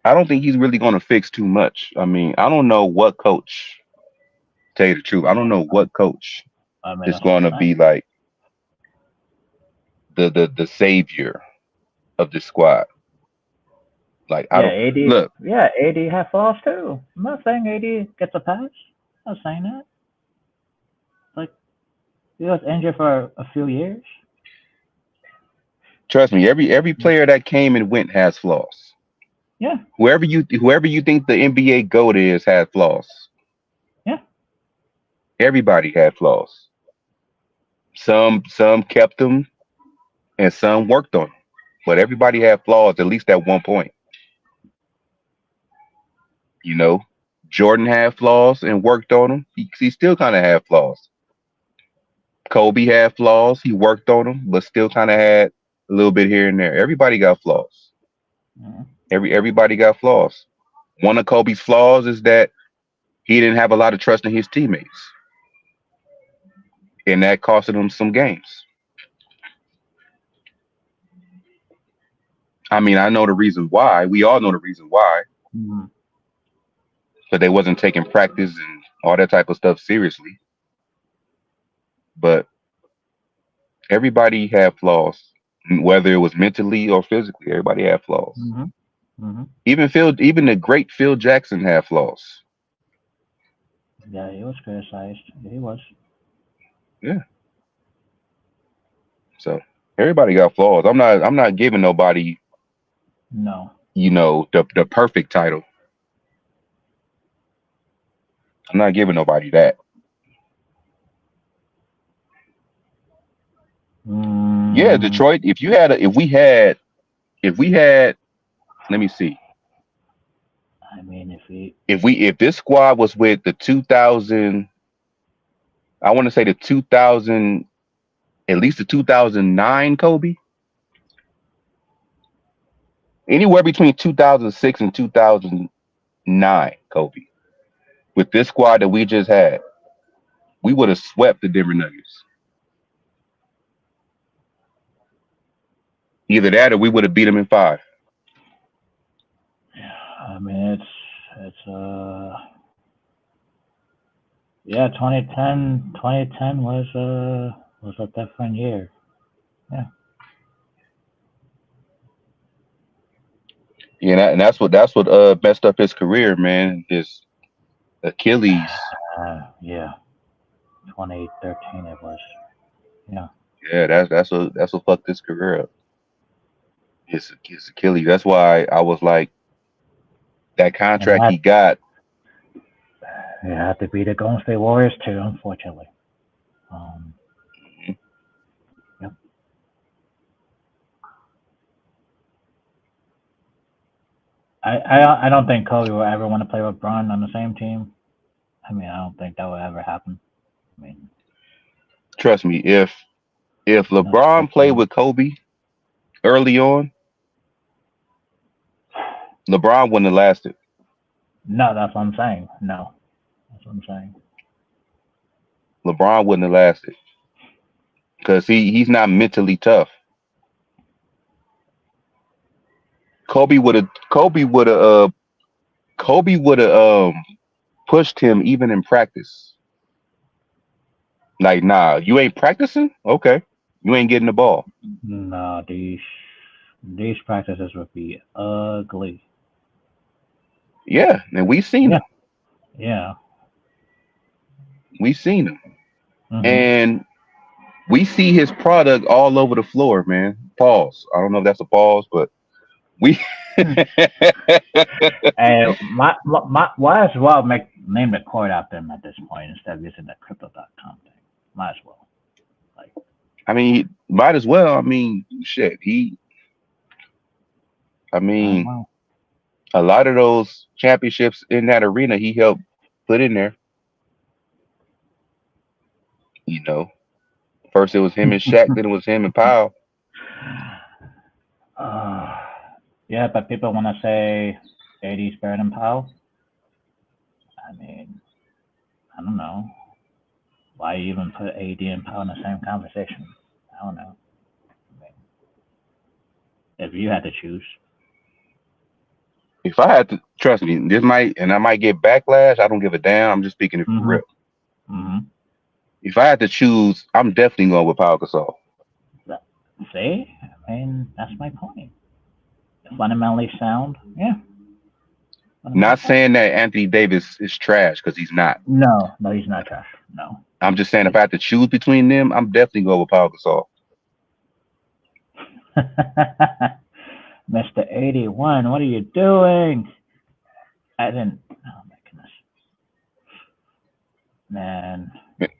I don't think he's really going to fix too much. I mean, I don't know what coach. Tell you the truth, I don't know what coach I mean, is that's what going I'm to saying. be like the savior of this squad. Like I Yeah, don't AD. look. Yeah, AD had flaws too. I'm not saying AD gets a pass. I'm not saying that. Like he was injured for a few years. Trust me, every player that came and went has flaws. Yeah, Whoever you think the NBA GOAT is has flaws. yeah. Everybody had flaws. Some kept them and some worked on them. But everybody had flaws at least at one point. You know, Jordan had flaws and worked on them. He still kind of had flaws. Kobe had flaws. He worked on them, but still kind of had a little bit here and there. Everybody got flaws. Mhm. Everybody got flaws. One of Kobe's flaws is that he didn't have a lot of trust in his teammates, and that costed him some games. I mean, I know the reason why. We all know the reason why, Mhm. but they wasn't taking practice and all that type of stuff seriously. But everybody had flaws, whether it was mentally or physically. Everybody had flaws. Mhm. Mhm. Even the great Phil Jackson had flaws. Yeah, he was criticized. He was. Yeah. So everybody got flaws. I'm not giving nobody, No. the perfect title. I'm not giving nobody that. Yeah, Mm, Detroit. If we had, let me see. I mean, if he, If this squad was with the 2000, I want to say the 2000, at least the 2009 Kobe, anywhere between 2006 and 2009 Kobe. With this squad that we just had, we would have swept the Denver Nuggets. Either that or we would have beat them in five. I mean, yeah, 2010 was a different year. Yeah. Yeah, and that's what messed up his career, man. His Achilles. Yeah, 2013 it was. Yeah. Yeah, that's what fucked his career up. His Achilles. That's why I was like, that And it contract had, he got. it had to be the Golden State Warriors too, unfortunately. Um, yep. I don't think Kobe will ever want to play with Bron on the same team. I mean, I don't think that will ever happen. I mean, Trust me, if no, LeBron played especially with Kobe early on, LeBron wouldn't have lasted. no. That's what I'm saying. No, that's what I'm saying. LeBron wouldn't have lasted because he's not mentally tough. Kobe would have pushed him even in practice. Like, nah, you ain't practicing? Okay. You ain't getting the ball. No, these practices would be ugly. Yeah, and we seen Yeah, him. yeah. We seen him. Mhm. And we see his product all over the floor, man. Pause. I don't know if that's a pause, but we And why as well make name the court after him at this point instead of using the crypto.com thing. Might as well. Like I mean, might as well. I mean, shit. I might as mean, well. a lot of those championships in that arena he helped put in there. You know, first it was him and Shaq, then it was him and Powell. uh, yeah, but people want to say AD's better than Powell. I mean, I don't know. Why even put AD and Powell in the same conversation? I don't know. I mean, if you had to choose. If I had to trust me, this might and I might get backlash. I don't give a damn. I'm just speaking it for Mm-hmm. real. Mm-hmm. If I had to choose, I'm definitely going with Pau Gasol. See, I mean, that's my point. Fundamentally sound, yeah, fundamentally Not sound. saying that Anthony Davis is trash because he's not. No, no, he's not trash. No, I'm just saying if he's. I had to choose between them, I'm definitely going with Pau Gasol. Mr. 81, what are you doing? I didn't. Oh my goodness, man.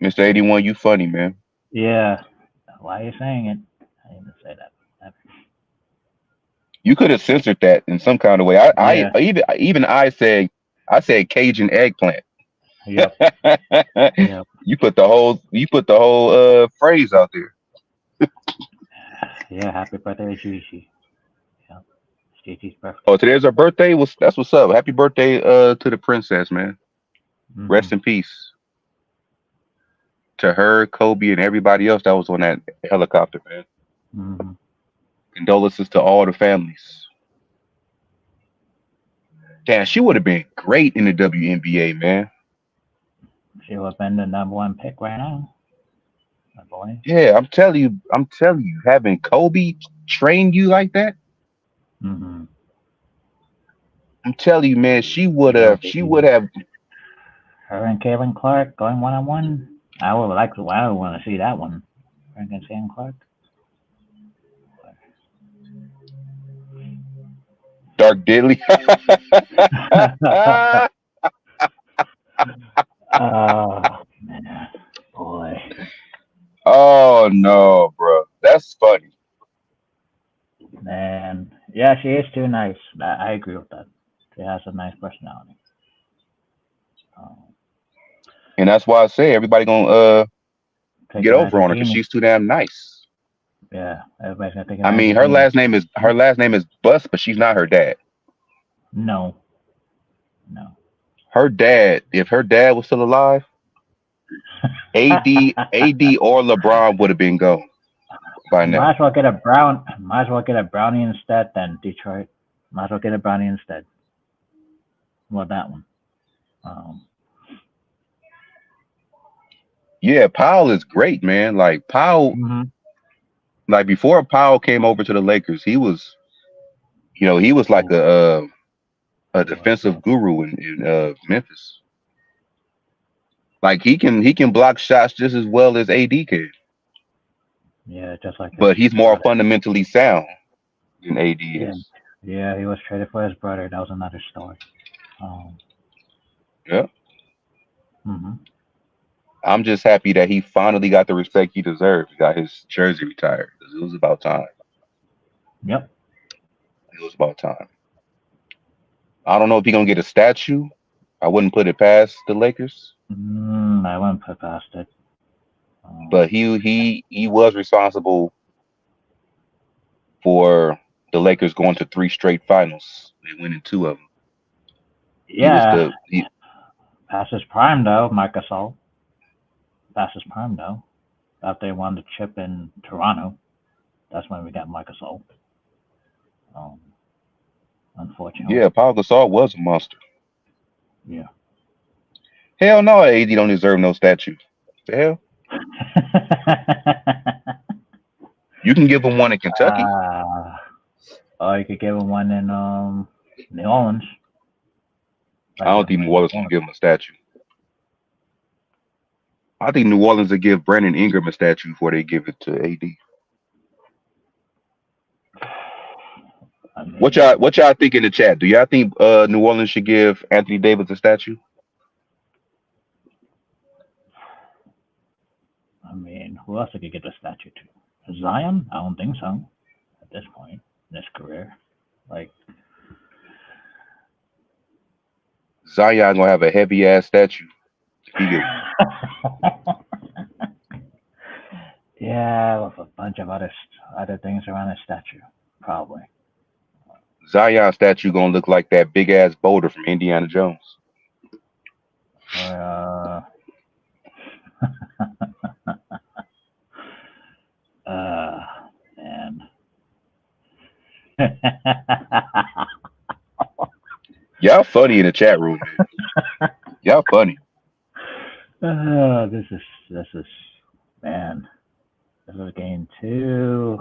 Mr. 81, you funny man. Yeah. Why are you saying it? I didn't say that. You could have censored that in some kind of way. I Yeah. even I said Cajun eggplant. Yep. Yep. You put the whole phrase out there. Yeah. Happy birthday, Gigi. Yep. It's Gigi's Oh, birthday. today's her birthday. That's what's up. Happy birthday to the princess, man. Mm-hmm. Rest in peace to her, Kobe, and everybody else that was on that helicopter, man. Mm-hmm. Condolences to all the families. Damn, she would have been great in the WNBA, man. She would have been the number one pick right now, my boy. Yeah, I'm telling you, having Kobe train you like that, Mm-hmm. I'm telling you, man, she would That have, would she be would have. her and Caitlin Clark going one on one. I would like to. I would want to see that one. Her against Caitlin Clark. Dark Diddley. Man, boy, Oh no, bro, that's funny. man. Yeah, she is too nice. I agree with that. She has a nice personality. Um, And that's why I say everybody gonna take get her as over a on her because genie. she's too damn nice. Yeah, everybody's gonna take her I as a mean, her genie. last name is Bus, but she's not her dad. No, no. Her dad, if her dad was still alive, AD or LeBron would have been gone by now. Might as well get a brown. Might as well get a brownie instead. Then Detroit. Might as well get a brownie instead. What that one? Um, Yeah, Powell is great, man. Like Powell, hmm like before Powell came over to the Lakers, he was like Oh, a he was defensive good. guru in Memphis. Like he can block shots just as well as AD can, Yeah, just like his but he's more brother. fundamentally sound than AD Yeah, is. yeah. He was traded for his brother. That was another story. Um, Yeah, hmm I'm just happy that he finally got the respect he deserved. He got his jersey retired because it was about time. Yep. It was about time. I don't know if he's gonna get a statue. I wouldn't put it past the Lakers, I wouldn't put past it. but Um, he was responsible for the Lakers going to three straight finals. They winning two of them. He was yeah, the he, past his prime though. Marc Gasol. Past his prime though. After they won the chip in Toronto, that's when we got Marc Gasol. Um, unfortunately. yeah, Paul Gasol was a monster. Yeah. Hell no, AD don't deserve no statue. The hell, you can give him one in Kentucky. uh, or you could give him one in New Orleans. I Probably don't give him think one New in New Orleans gonna Orleans. give him a statue. I think New Orleans will give Brandon Ingram a statue before they give it to AD. I What mean, y'all what y'all think in the chat? Do y'all think New Orleans should give Anthony Davis a statue? who else could get the statue to? Zion? I don't think so. At this point in his career, like, Zion gonna have a heavy ass statue if he get one. yeah, with a bunch of other things around his statue, probably. Zion statue gonna look like that big ass boulder from Indiana Jones. Or uh, man. Y'all funny in the chat room, man. Y'all funny. Uh, this is this is man. This is getting too.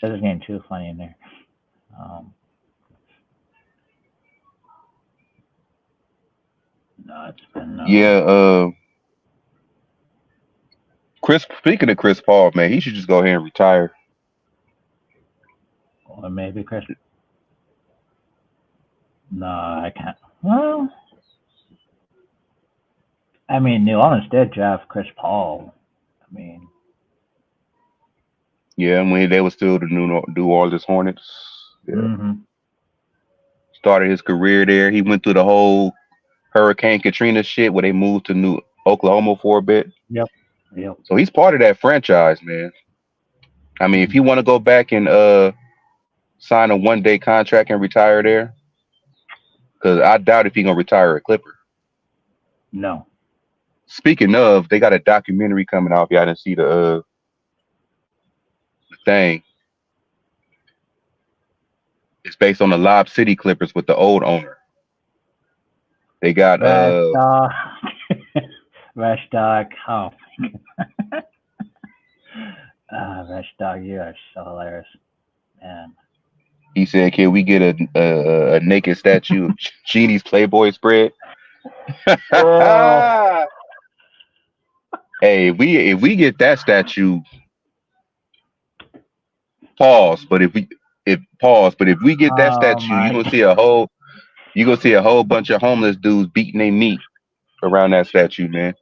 This is getting too funny in there. Um, no, it's been Yeah, Chris. Speaking of Chris Paul, man, he should just go ahead and retire. or maybe Chris. No, I can't. Well, I mean, New Orleans did draft Chris Paul. I mean, Yeah, when they were still the New Orleans Hornets. Yeah, mm-hmm. started his career there. He went through the whole Hurricane Katrina shit where they moved to New Oklahoma for a bit. Yep. Yep. So he's part of that franchise, man. I mean, if Mm-hmm. you want to go back and sign a 1 day contract and retire there, because I doubt if he's gonna retire a Clipper. No. Speaking of, they got a documentary coming out. If y'all didn't see the thing, it's based on the Lob City Clippers with the old owner. They got Rash dog. Rash dog. Oh. Rash dog, you are so hilarious, man. he said, "Can we get a naked statue of Genie's Playboy spread?" Oh. Hey, if we get that statue, pause. But if we get that Oh statue, my. you gonna see a whole bunch of homeless dudes beating their meat around that statue, man.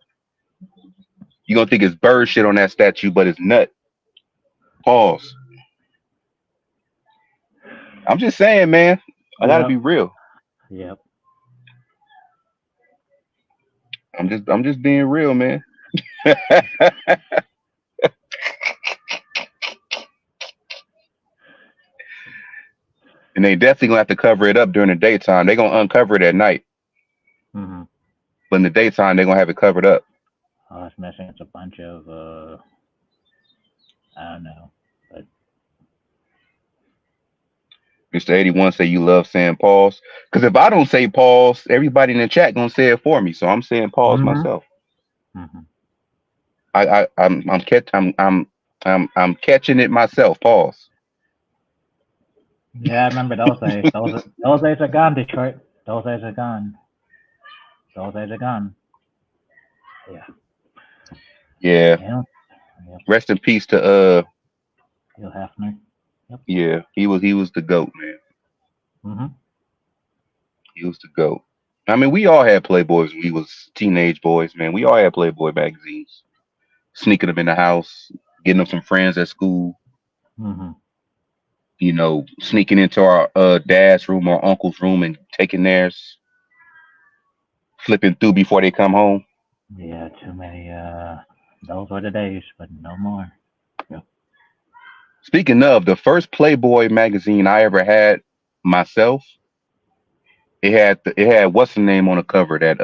You gonna think it's bird shit on that statue, but it's nut. Pause. I'm just saying, man. I gotta Yep. be real. Yep. I'm just being real, man. And they definitely gonna have to cover it up during the daytime. They gonna uncover it at night, Mm-hmm. but in the daytime they gonna have it covered up. Oh, it's missing. It's a bunch of I don't know, but Mr. 81 say you love saying pause. Because if I don't say pause, everybody in the chat gonna say it for me. So I'm saying pause mm-hmm. myself. Mm-hmm. I'm catching it myself. Pause. Yeah, I remember those days. Those days are gone, Detroit. Those days are gone. Those days are gone. Yeah. Yeah. Yeah. Yep. Rest in peace to Hugh Hefner. Yep. yeah, he was the GOAT, man. Mm-hmm. He was the GOAT. I mean, we all had Playboys when we was teenage boys, man. We all had Playboy magazines. Sneaking them in the house, getting them from friends at school, Mm-hmm. sneaking into our dad's room or uncle's room and taking theirs, flipping through before they come home. Yeah, too many. Those were the days, but no more. Yep. Speaking of, the first Playboy magazine I ever had myself, it had what's the name on the cover, that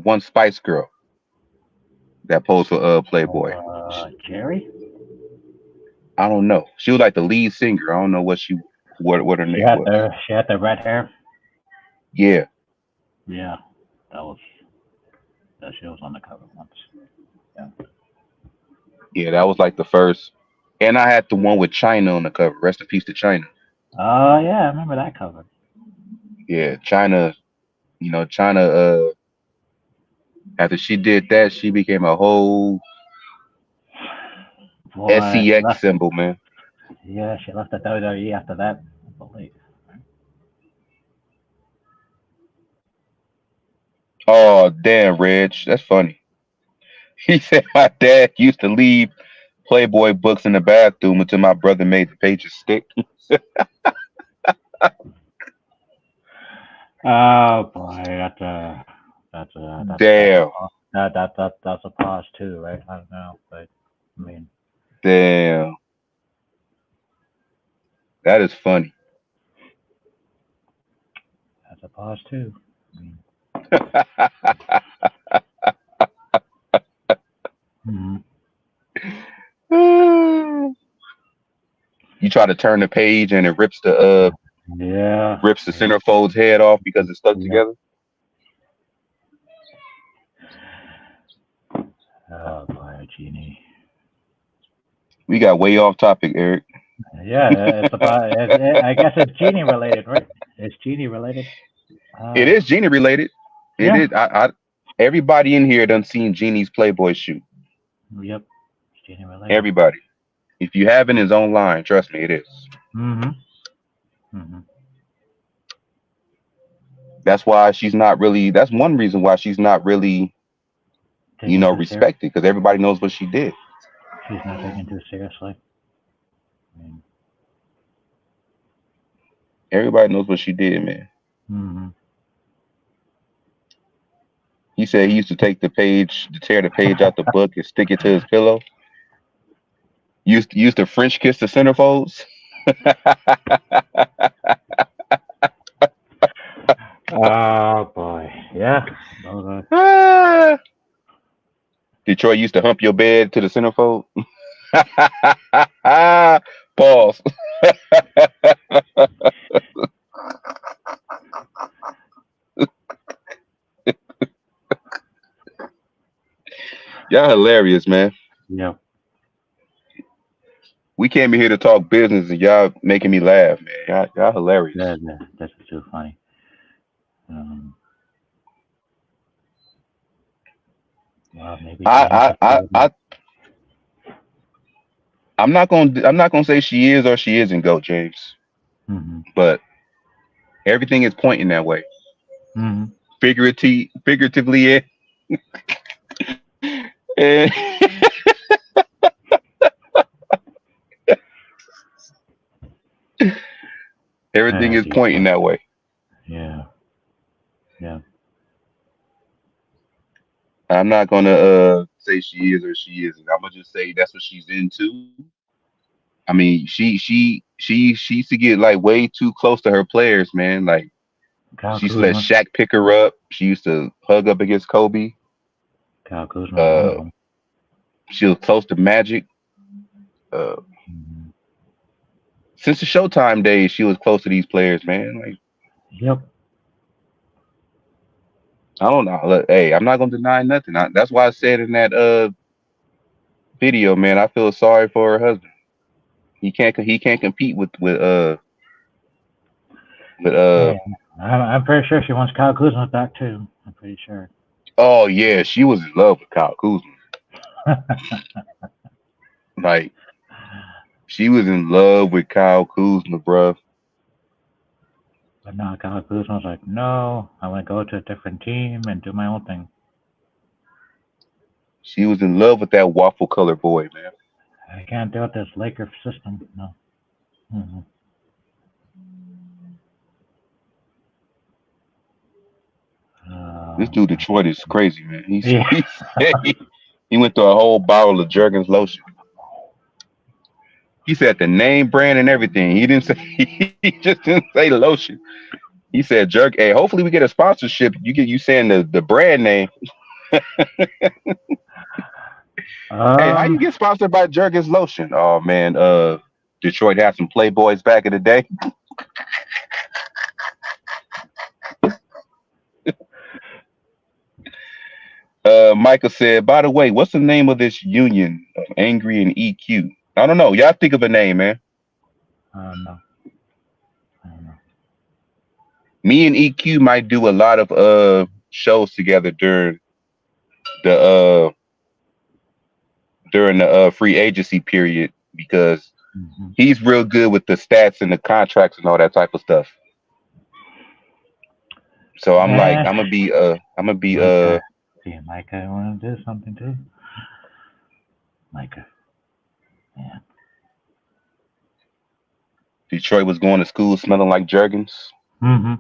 one Spice Girl that posed for Playboy. Jerry. I don't know. She was like the lead singer. I don't know what her She name had was. the red hair. Yeah, Yeah, that was that. She was on the cover once. Yeah. yeah, that was like the first. And I had the one with China on the cover. Rest in peace to China. Oh yeah, I remember that cover. Yeah, China. China. After she did that, she became a whole Boy, she sex left. symbol, man. Yeah, she left the WWE after that. I believe. Oh, damn, Reg, that's funny. He said my dad used to leave Playboy books in the bathroom until my brother made the pages stick. Oh boy, that's a Damn, that's a pause too, right? I don't know, but I mean, damn, that is funny. that's a pause too. I mean, mm-hmm. You try to turn the page and it rips the Yeah. rips the centerfold's head off because it's stuck Yep. together. Oh boy, Genie. We got way off topic, Eric. Yeah, it's about. I guess it's Genie related, right? It's Genie related. It Uh, is Genie related. It yeah. is. Everybody in here done seen Genie's Playboy shoot. Yep. It's Genie related. Everybody. If you haven't, it's online. Trust me, it is. Mm-hmm. Mm-hmm. That's why she's not really. That's one reason why she's not really, Taking too serious. respected because everybody knows what she did. She's not taken too seriously. I mean, Everybody knows what she did, man. mm-hmm. He said he used to take the page, to tear the page out the book and stick it to his pillow. Used to French kiss the centerfolds. Oh boy. Yeah. Those are. Ah, Detroit used to hump your bed to the centerfold. Pause. Y'all hilarious, man. Yep. We came in here to talk business and y'all making me laugh, man. Y'all hilarious. That's too funny. Um. Well, maybe Genie I just I I, figured I out. I'm not gonna say she is or she isn't GOAT, James. Mm-hmm. But everything is pointing that way. Mm-hmm. Figuratively, and everything is pointing Detroit. that way. Yeah. Yeah. I'm not gonna say she is or she isn't. I'm gonna just say that's what she's into. I mean, she used to get like way too close to her players, man. Like Kyle she used to let Kuzma. Shaq pick her up. She used to hug up against Kobe. Kyle Kuzma is one of Uh, them. she was close to Magic. Uh, Mm-hmm. since the Showtime days, she was close to these players, man. Like Yep. I don't know. Look, hey, I'm not gonna deny nothing. That's why I said in that video, man. I feel sorry for her husband. He can't compete with. Yeah. I'm pretty sure she wants Kyle Kuzma back too. I'm pretty sure. Oh yeah, she was in love with Kyle Kuzma. Like she was in love with Kyle Kuzma, bruh. But now Kyle Kuzma's like, no, I want to go to a different team and do my own thing. She was in love with that waffle color boy, man. I can't deal with this Laker system. No. Mm-hmm. This dude Boy. Detroit is crazy, man. He's Yeah. he said he went through a whole bottle of Jergens lotion. He said the name, brand, and everything. He didn't say he just didn't say lotion. He said Jerk. Hey, hopefully we get a sponsorship. You saying the brand name. Hey, how you um. get sponsored by Jergens lotion? Oh man, Detroit had some Playboys back in the day. Michael said, by the way, what's the name of this union of Angry and EQ? I don't know. Y'all think of a name, man. No. I don't know. Me and EQ might do a lot of shows together the uh during the free agency period because Mm-hmm. he's real good with the stats and the contracts and all that type of stuff. So I'm like, Eh. Micah. See, Micah want to do something too. Micah. Yeah. Detroit was going to school smelling like Jergens. Mm-hmm.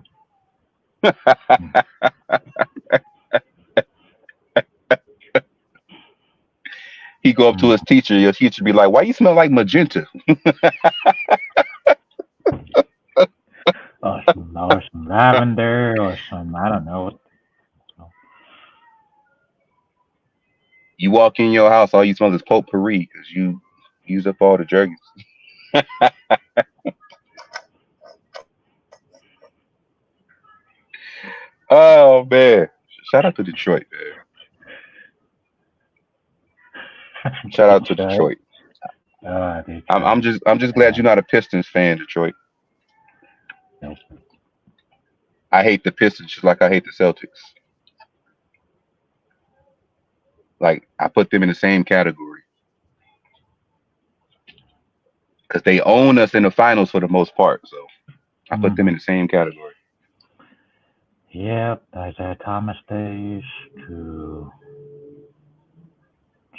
He go up to his Mm-hmm. teacher. Your teacher be like, "Why you smell like magenta?" Or some lavender or some I don't know. So, You walk in your house, all you smell is potpourri because you use up all the Jergens. Oh man. Shout out to Detroit, man. Shout out to Detroit. Detroit. I'm Detroit. just glad you're not a Pistons fan, Detroit. Nope. I hate the Pistons just like I hate the Celtics. Like I put them in the same category because they own us in the finals for the most part. So I put them Hmm. in the same category. Yep, Isaiah Thomas days to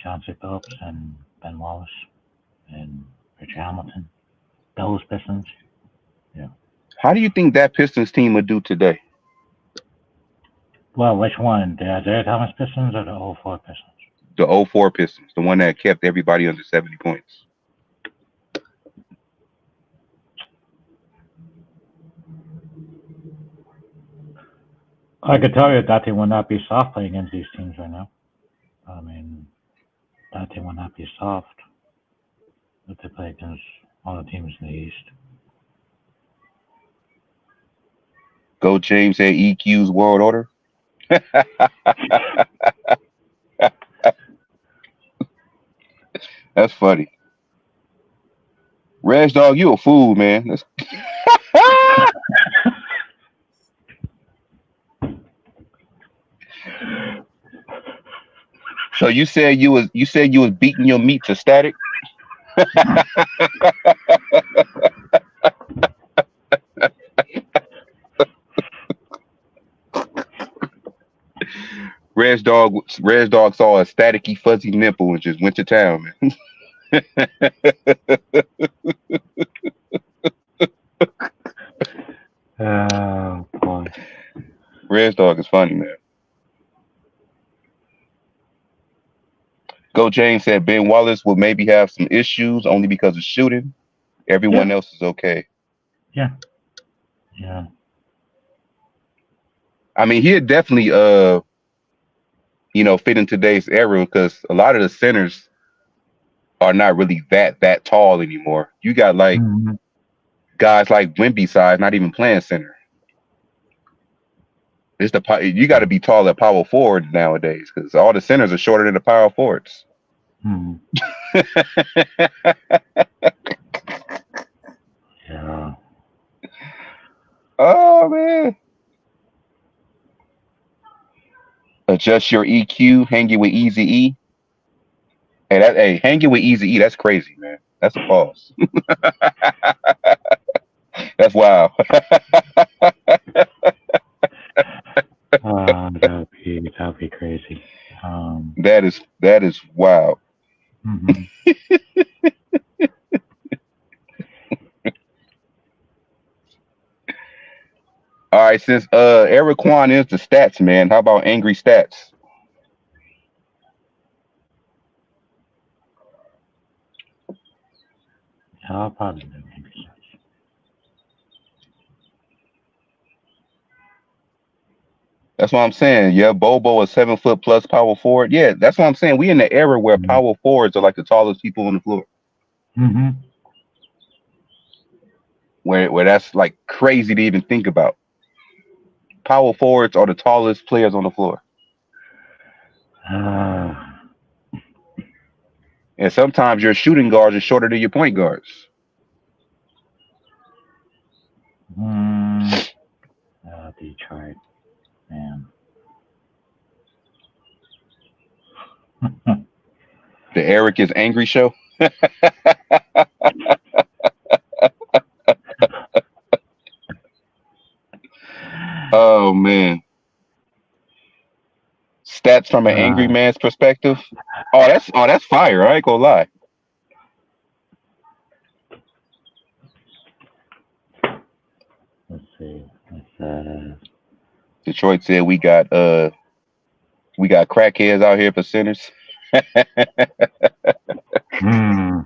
Chauncey Phillips and Ben Wallace and Rich Hamilton. Those Pistons. Yeah. How do you think that Pistons team would do today? Well, which one? The Isaiah Thomas Pistons or the '04 Pistons? The '04 Pistons, the one that kept everybody under 70 points. I could tell you that team would not be soft playing against these teams right now. I mean, that team would not be soft if they play against all the teams in the East. Go James said EQ's world order. That's funny. Reg dog, you a fool, man. So you said you was beating your meat to static. Reg dog saw a staticky fuzzy nipple and just went to town, man. Oh boy. Reg dog is funny, man. Go James said Ben Wallace will maybe have some issues only because of shooting. Everyone Yeah. else is okay. Yeah. Yeah. I mean, he'd definitely fit in today's era because a lot of the centers are not really that tall anymore. You got like Hmm. guys like Wimby size not even playing center. You got to be tall at power forward nowadays because all the centers are shorter than the power forwards. Hmm. Yeah. Oh man. Adjust your EQ, hanging with Easy E. Hey, hanging with Easy E, that's crazy, man. That's a pause. That's wild. That'd be crazy. Um. that is wild. Hmm. All right, since Eric Kwan is the stats man, how about angry stats? I'll probably do maybe. That's what I'm saying. Yeah, Bobo a 7 foot plus power forward. Yeah, that's what I'm saying. We in the era where power forwards are like the tallest people on the floor. Mm-hmm. Where that's like crazy to even think about. Power forwards are the tallest players on the floor. Uh, And sometimes your shooting guards are shorter than your point guards. mm, Detroit, man. The Eric is angry show. Oh man. Stats from an angry uh, man's perspective. Oh that's fire. I ain't gonna lie. let's see. Let's, Detroit said we got crackheads out here for centers. hmm.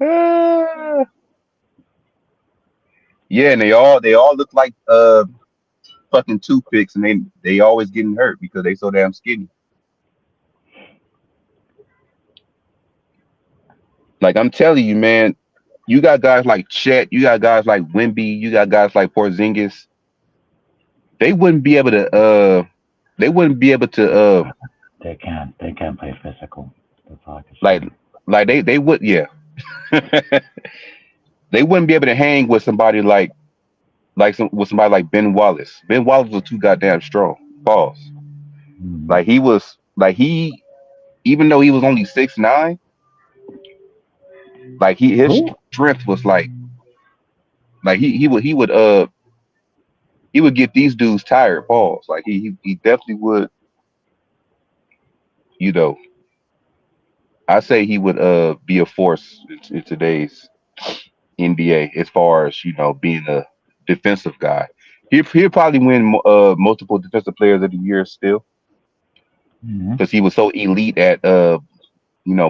Ah, yeah, and they all look like fucking toothpicks, and they always getting hurt because they so damn skinny. Like I'm telling you, man, you got guys like Chet, you got guys like Wimby, you got guys like Porzingis. they wouldn't be able to they wouldn't be able to They can't play physical. That's all I can like say. they would, yeah. They wouldn't be able to hang with somebody with somebody like Ben Wallace. Ben Wallace was too goddamn strong. Pause. Mm-hmm. Like he was like he even though he was only 6'9", like his Who? strength was like he would get these dudes tired. Pause. Like he definitely would, you know. I say he would be a force in today's NBA as far as being a defensive guy. He'll probably win multiple defensive players of the year still Mm-hmm. because he was so elite at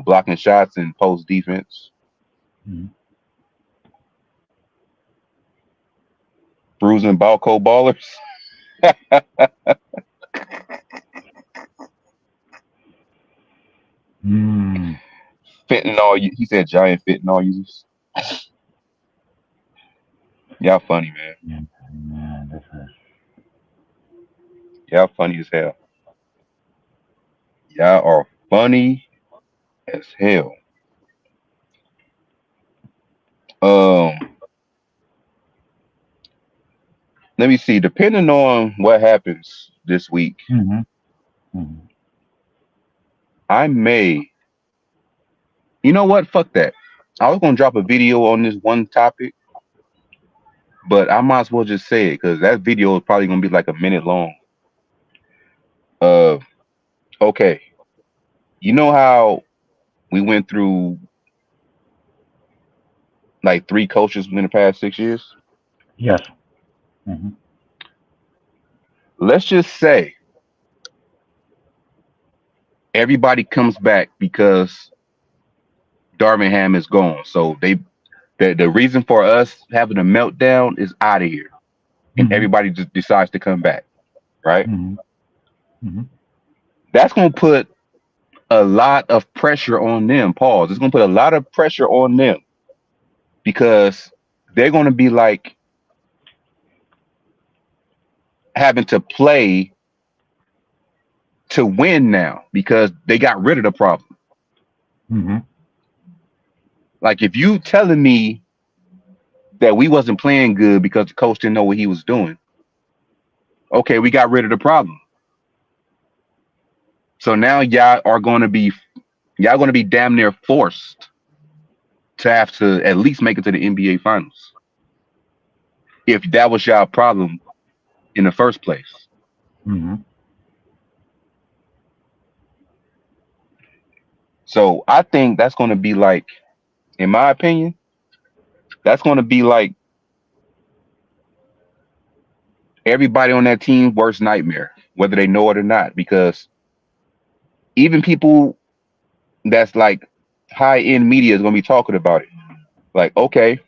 blocking shots and post defense, Mm-hmm. bruising Balco ballers, Mm. fentanyl. He said giant fentanyl users. Y'all funny, man. Yeah, man, this is. Y'all funny as hell. Y'all are funny as hell. Um, Let me see. Depending on what happens this week, Mm-hmm. Mm-hmm. I may. You know what? Fuck that. I was gonna drop a video on this one topic, but I might as well just say it because that video is probably gonna be like a minute long. Uh, okay. You know how we went through like three coaches within the past 6 years? Yes. Mm-hmm. Let's just say everybody comes back because Darvingham is gone. So the reason for us having a meltdown is out of here, and Mm-hmm. everybody just decides to come back, right? Mm-hmm. Mm-hmm. That's gonna put a lot of pressure on them. Pause. It's gonna put a lot of pressure on them because they're gonna be like having to play to win now because they got rid of the problem. Mm-hmm. Like if you telling me that we wasn't playing good because the coach didn't know what he was doing, okay, we got rid of the problem. So now y'all gonna be damn near forced to have to at least make it to the NBA finals. If that was y'all problem in the first place. Mm-hmm. So I think that's gonna be like, in my opinion, that's gonna be like everybody on that team's worst nightmare, whether they know it or not. Because even people that's like high end media is gonna be talking about it. Like, okay,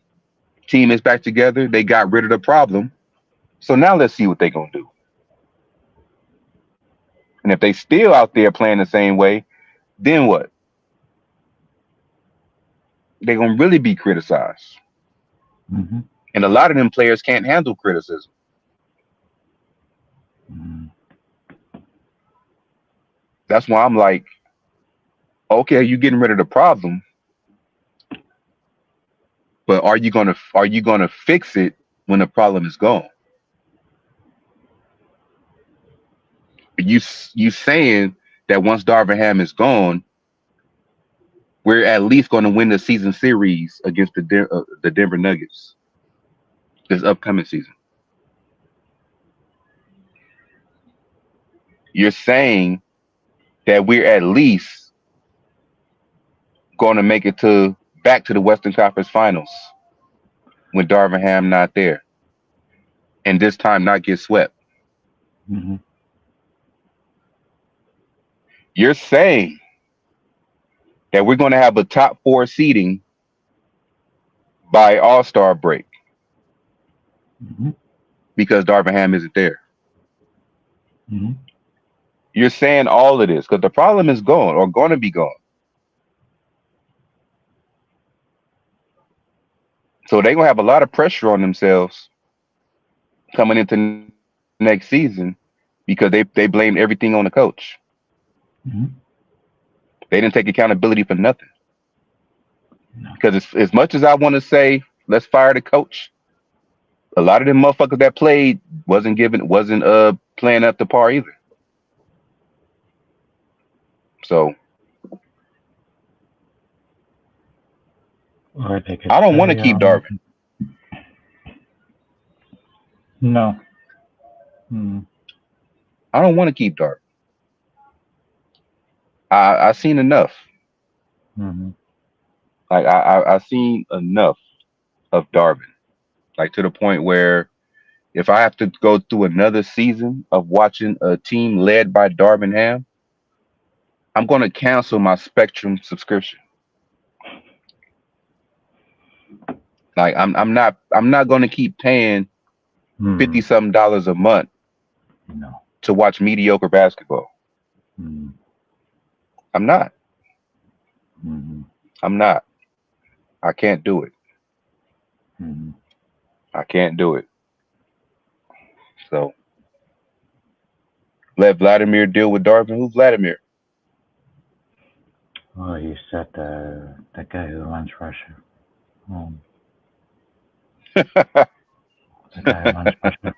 team is back together. They got rid of the problem. So now let's see what they're gonna do. And if they still out there playing the same way, then what? They're gonna really be criticized. Mm-hmm. And a lot of them players can't handle criticism. Mm-hmm. That's why I'm like, okay, you getting rid of the problem, but are you gonna fix it when the problem is gone? You saying that once Darvingham is gone, we're at least going to win the season series against the Denver Nuggets this upcoming season. You're saying that we're at least going to make it to back to the Western Conference Finals with Darvingham not there, and this time not get swept. Mm-hmm. You're saying that we're going to have a top four seeding by All Star break Mm-hmm. because Darvingham isn't there. Mm-hmm. You're saying all of this because the problem is gone or going to be gone. So they're going to have a lot of pressure on themselves coming into next season. next season because they blamed everything on the coach. Hmm. They didn't take accountability for nothing. No. Because as much as I want to say let's fire the coach, a lot of them motherfuckers that played wasn't playing up to par either. So Or they could I don't want to say, keep Darvin. no. Mm. I don't want to keep Darvin. I seen enough. Hmm. Like I seen enough of Darvin. Like to the point where if I have to go through another season of watching a team led by Darvin Ham, I'm gonna cancel my Spectrum subscription. Like I'm not gonna keep paying 50 Mm. something dollars a month No. to watch mediocre basketball. Mm. I'm not. Hmm. I'm not. I can't do it. Hmm. I can't do it. So let Vladimir deal with Darvin. Who's Vladimir? Well, you said the guy who runs Russia. Um, the guy who runs Russia.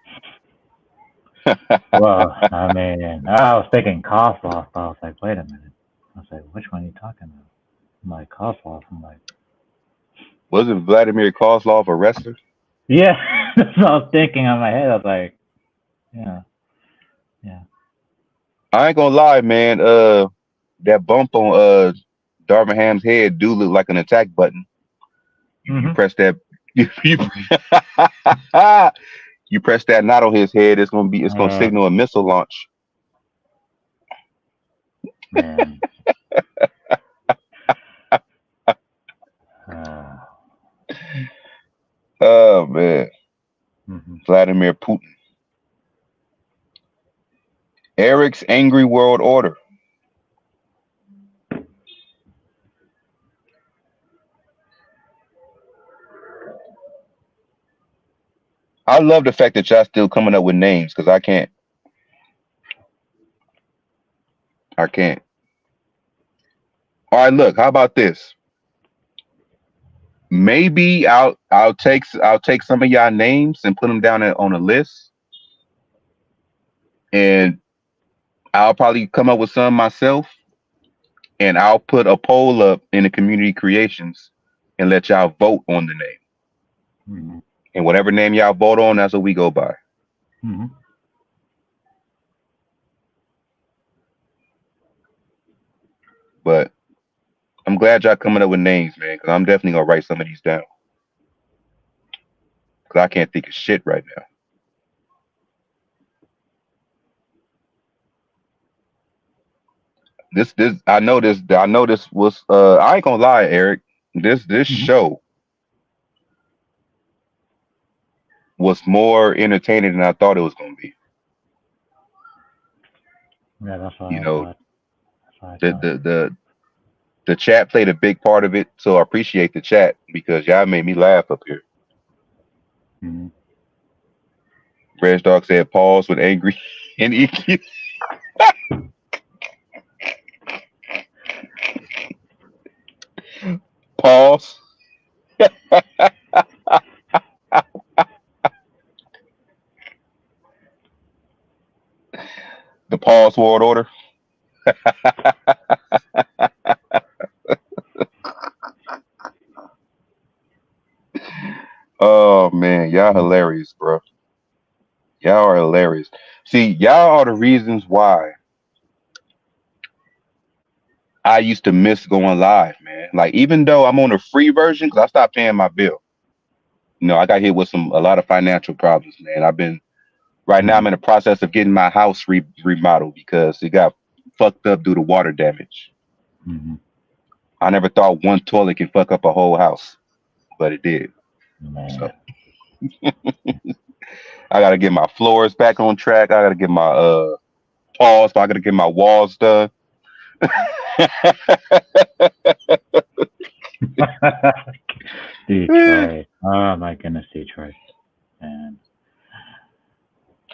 Well, I mean, I was thinking Kozlov, but I was like, wait a minute. I was like, which one are you talking about? I'm like, Kozlov. I'm like, Wasn't Vladimir Kozlov a wrestler? yeah. That's what I was thinking in my head. I was like, yeah, yeah. I ain't gonna lie, man. That bump on Darvin Ham's head do look like an attack button. You Hmm. press that. You, Hmm. you press that knot on his head. It's gonna Uh, signal a missile launch. man. Uh, Oh man, hmm. Vladimir Putin. Eric's angry world order. I love the fact that y'all still coming up with names because I can't. I can't. All right, look. How about this? Maybe I'll take some of y'all names and put them down on a list, and I'll probably come up with some myself, and I'll put a poll up in the community creations and let y'all vote on the name. Hmm. And whatever name y'all vote on, that's what we go by. Hmm. But I'm glad y'all coming up with names, man, because I'm definitely gonna write some of these down because I can't think of shit right now. This I know this was I ain't gonna lie, Eric. This Hmm. show was more entertaining than I thought it was gonna be. Yeah, that's what You I know, thought. That's what I the thought. the the the chat played a big part of it, so I appreciate the chat because y'all made me laugh up here. Hmm. Fresh Dog said pause with angry and EQ. Pause. The pause word order. Oh man, y'all hilarious, bro. Y'all are hilarious. See, y'all are the reasons why I used to miss going live, man. Like even though I'm on a free version, because I stopped paying my bill. I got hit with a lot of financial problems, man. I've been right now. Hmm. I'm in the process of getting my house remodeled because it got fucked up due to water damage. Hmm. I never thought one toilet can fuck up a whole house, but it did. Man. So I got to get my floors back on track. I got to get my walls. I got to get my walls done. Detroit. Oh my goodness, Detroit. And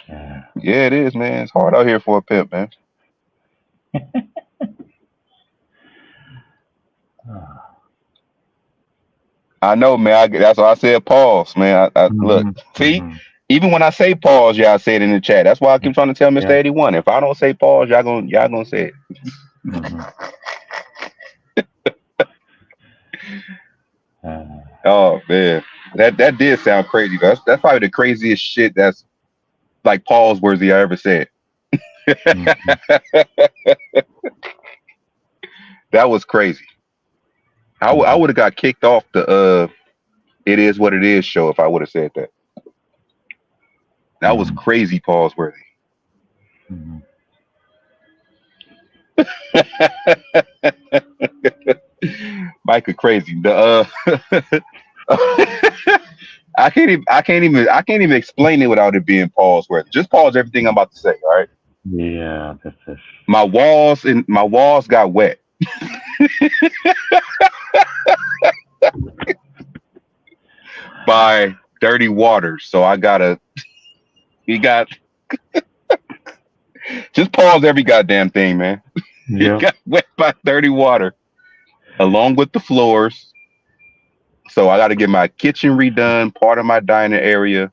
yeah. Yeah, it is, man. It's hard out here for a pimp, man. Ah, I know, man. That's why I said pause, man. I look, mhm, see, mhm. even when I say pause, y'all say it in the chat. That's why I keep trying to tell Mister Yeah. 81. If I don't say pause, y'all gonna say it. Mhm. Uh, Oh man, that did sound crazy. That's probably the craziest shit that's like pause worthy I ever said. mhm, That was crazy. I mhm, would have got kicked off the "It Is What It Is" show if I would have said that. That was mhm, crazy pause worthy. mhm. Micah crazy. The I can't even explain it without it being pause worthy. Just pause everything I'm about to say. All right. Yeah, this is. My walls got wet by dirty water. So I gotta he got just pause every goddamn thing, man. It Yep. got wet by dirty water along with the floors. So I gotta get my kitchen redone, part of my dining area,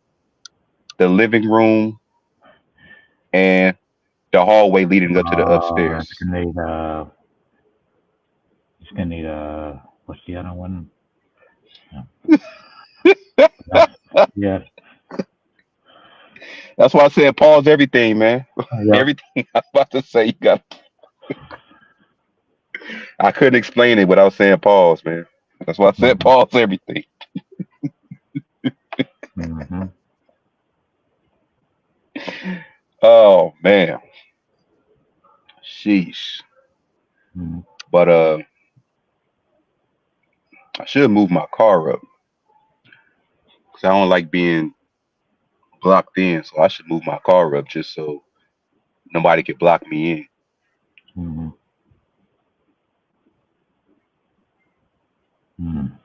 the living room, and the hallway leading up to the It's upstairs. gonna need it's gonna need what's the other one? Yeah. Yeah. Yeah. That's why I said pause everything, man. Yep. Everything I was about to say, you got. I couldn't explain it without saying pause, man. That's why I said Mhm. pause everything. Mhm. Oh man, sheesh. Mhm. But I should move my car up because I don't like being blocked in. So I should move my car up just so nobody can block me in. Mhm. Mhm.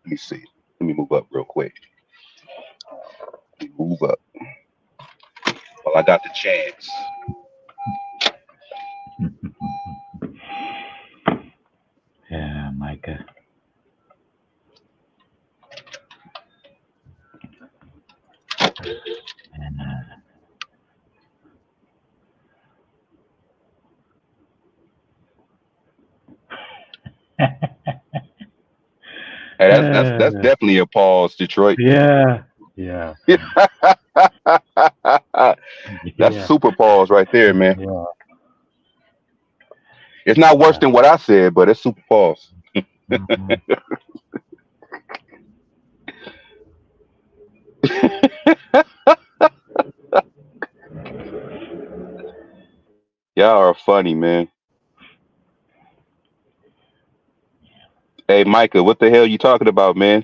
Let me see. Let me move up real quick. Let me move up. Well, I got the chance. Yeah, Micah. And Hey, that's uh, definitely a pause, Detroit. yeah. Yeah. That's Yeah. super pause right there, man. Yeah. It's not worse Yeah. than what I said, but it's super pause. Mhm. Y'all are funny, man. Hey, Micah, what the hell you talking about, man?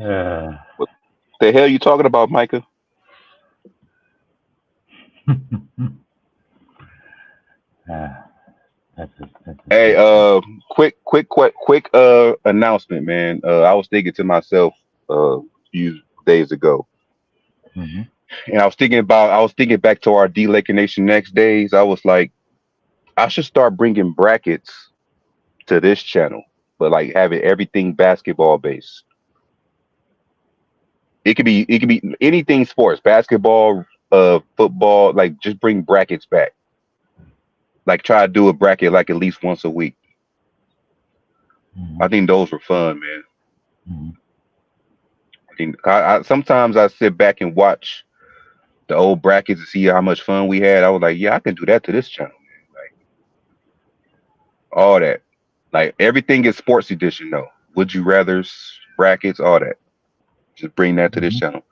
Uh, What the hell you talking about, Micah? uh, that's Hey, just quick announcement, man. I was thinking to myself a few days ago, hmm and I was thinking back to our D Lake Nation next days. I was like, I should start bringing brackets to this channel, but like having everything basketball based. It could be anything sports, basketball, football. Like just bring brackets back. Like try to do a bracket like at least once a week. hmm I think those were fun, man. hmm I think I sometimes I sit back and watch the old brackets to see how much fun we had. I was like, yeah, I can do that to this channel, man. Like all that. Like everything is sports edition though. Would you rather brackets, all that. Just bring that to this hmm channel.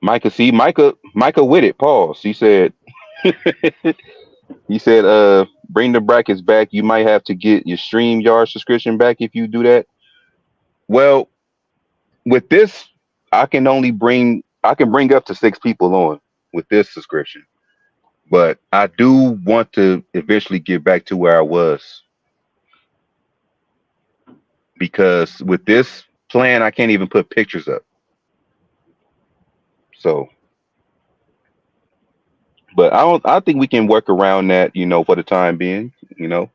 Micah with it. Pause. He said, bring the brackets back. You might have to get your StreamYard subscription back if you do that. Well, with this, I can bring up to 6 people on with this subscription. But I do want to eventually get back to where I was. because with this plan, I can't even put pictures up. So, but I don't. I think we can work around that, for the time being. You know,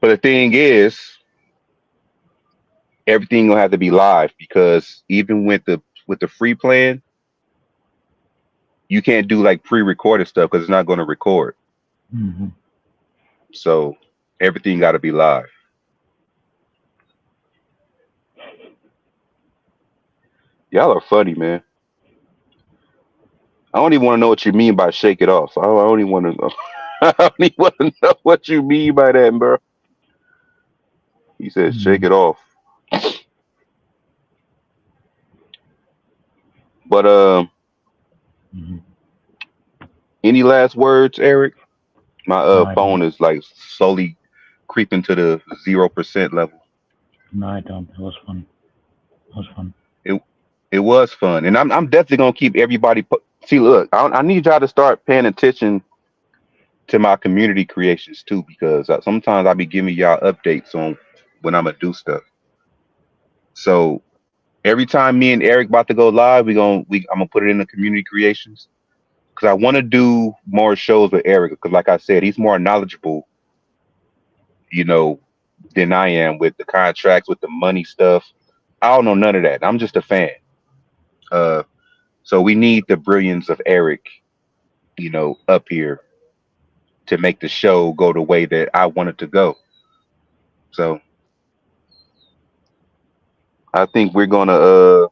but the thing is, everything gonna have to be live because even with the free plan, you can't do like pre-recorded stuff because it's not going to record. Mm-hmm. So everything got to be live. Y'all are funny, man. I don't even want to know what you mean by shake it off. I don't even want to know. I don't even want to know what you mean by that, bro. He said shake Mm-hmm. it off. But Mm-hmm. any last words, Eric? My No, I don't. phone is like slowly creeping to the 0% level. No, I don't. It was fun. It was fun. It it was fun, and I'm definitely gonna keep everybody. See, look, I need y'all to start paying attention to my community creations too, because sometimes I'll be giving y'all updates on when I'm gonna do stuff. So every time me and Eric about to go live, I'm gonna put it in the community creations because I want to do more shows with Eric because, like I said, he's more knowledgeable, you know, than I am with the contracts, with the money stuff. I don't know none of that. I'm just a fan. Uh, so we need the brilliance of Eric, up here to make the show go the way that I want it to go. So I think we're gonna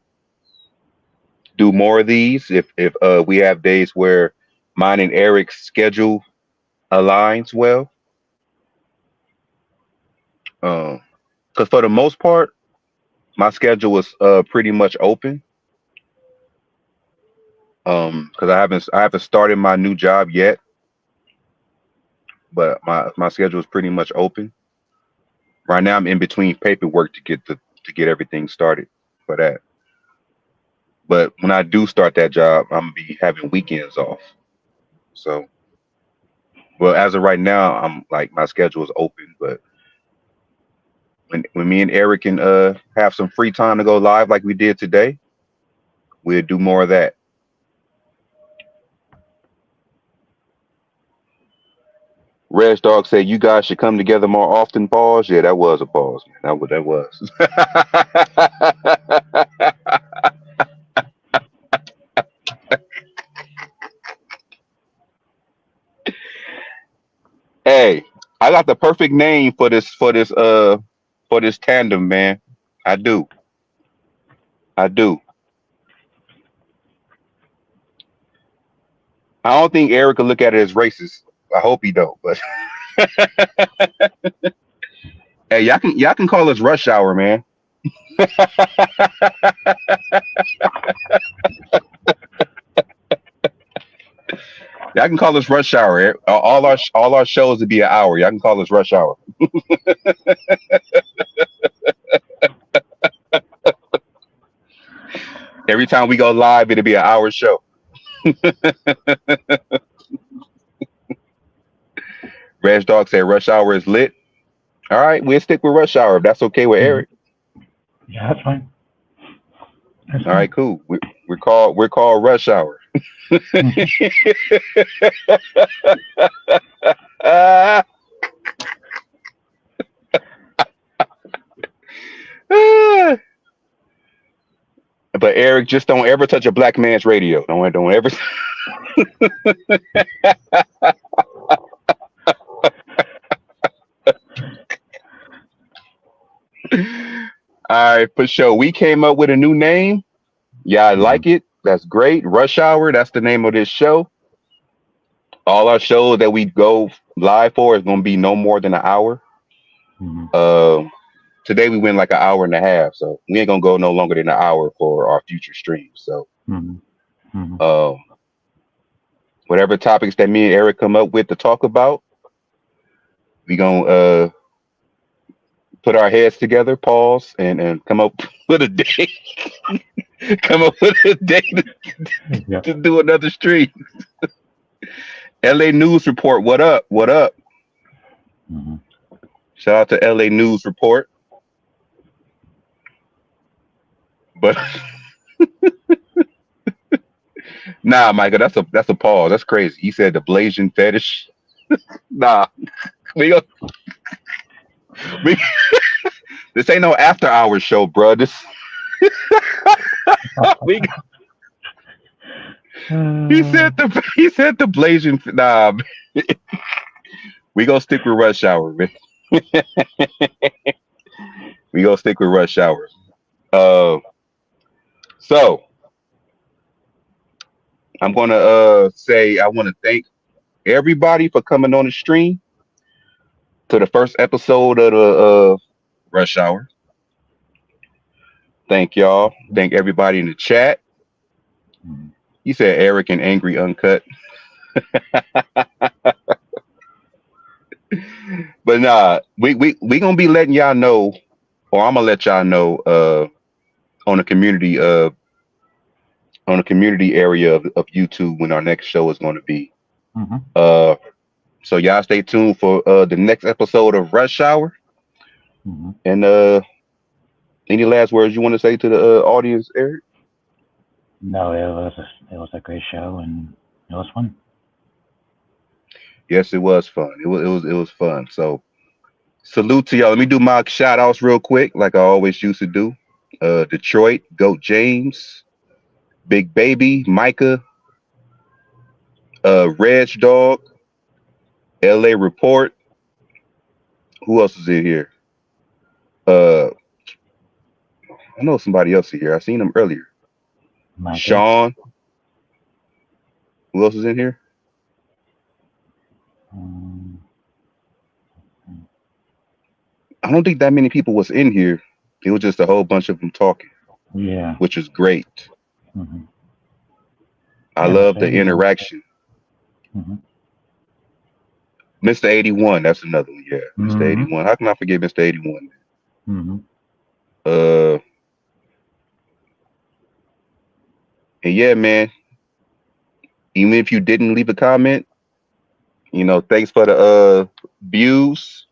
do more of these if we have days where mine and Eric's schedule aligns well. Because for the most part, my schedule was pretty much open. Because I haven't started my new job yet, but my schedule is pretty much open right now. I'm in between paperwork to get everything started for that. But when I do start that job, I'm gonna be having weekends off. So, well, as of right now, I'm like my schedule is open. But when me and Eric can have some free time to go live like we did today, we'll do more of that. Reg Dog said you guys should come together more often. Pause. Yeah, that was a pause, man. That was. Hey, I got the perfect name for this tandem, man. I do. I do. I don't think Eric will look at it as racist. I hope he don't. But hey, y'all can call us rush hour, man. Y'all can call us rush hour. All our shows would be an hour. Y'all can call us rush hour. Every time we go live, it'll be an hour show. Reg Dog said rush hour is lit. All right, we'll stick with rush hour if that's okay with Mm-hmm. Eric. Yeah, that's fine. That's All fine. right, cool. We're called rush hour. Mm-hmm. Ah, ah. But Eric, just don't ever touch a black man's radio. Don't ever. All right, for sure. We came up with a new name. Yeah, I Mm-hmm. like it. That's great. Rush Hour. That's the name of this show. All our shows that we go live for is gonna be no more than an hour. Mm-hmm. Uh, Today we went like an hour and a half, so we ain't gonna go no longer than an hour for our future streams. So, Mm-hmm. Mm-hmm. um, whatever topics that me and Eric come up with to talk about, we gonna put our heads together, pause, and come up with a day. Come up with a day Yeah. to do another stream. LA News Report. What up? What up? Mm-hmm. Shout out to LA News Report. But nah, Michael, that's a pause. That's crazy. He said the Blasian fetish. Nah, we go. We, this ain't no after hours show, bro. This we. Uh, He said the Blasian. Nah, we gonna stick with Rush Hour, man. We gonna stick with Rush Hour. Uh, so I'm gonna say I want to thank everybody for coming on the stream to the first episode of the Rush Hour. Thank y'all. Thank everybody in the chat. mm, You said Eric and Angry Uncut, but nah, we gonna be letting y'all know, or I'm gonna let y'all know on the community on the community area of YouTube when our next show is going to be. mhm. Uh, so y'all stay tuned for the next episode of Rush Hour. Mhm. And any last words you want to say to the audience, Eric? No, it was a great show and it was fun. Yes, it was fun. It was fun. So salute to y'all. Let me do my shout outs real quick, like I always used to do. Detroit, Goat James, Big Baby, Micah, Reg Dog, LA Report. Who else is in here? Uh, I know somebody else in here. I seen him earlier. Micah. Sean. Who else is in here? Um, mm, I don't think that many people was in here. It was just a whole bunch of them talking, yeah. which is great. Mhm. I Yeah, Mr. love the 81. interaction. Mhm. Mr. 81, that's another one. Yeah, Mr. Mhm. 81. How can I forget Mr. 81? Mhm. Uh, and yeah, man. Even if you didn't leave a comment, thanks for the views.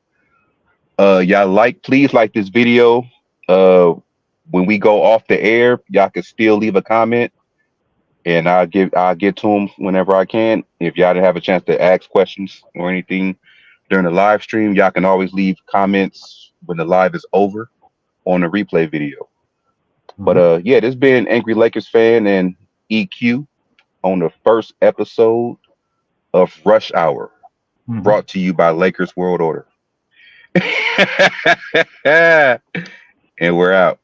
Y'all please like this video. Uh, when we go off the air, y'all can still leave a comment, and I'll get to them whenever I can. If y'all didn't have a chance to ask questions or anything during the live stream, y'all can always leave comments when the live is over on the replay video. But Mhm. yeah, this been Angry Lakers fan and EQ on the first episode of Rush Hour, Mhm. brought to you by Lakers World Order. And we're out.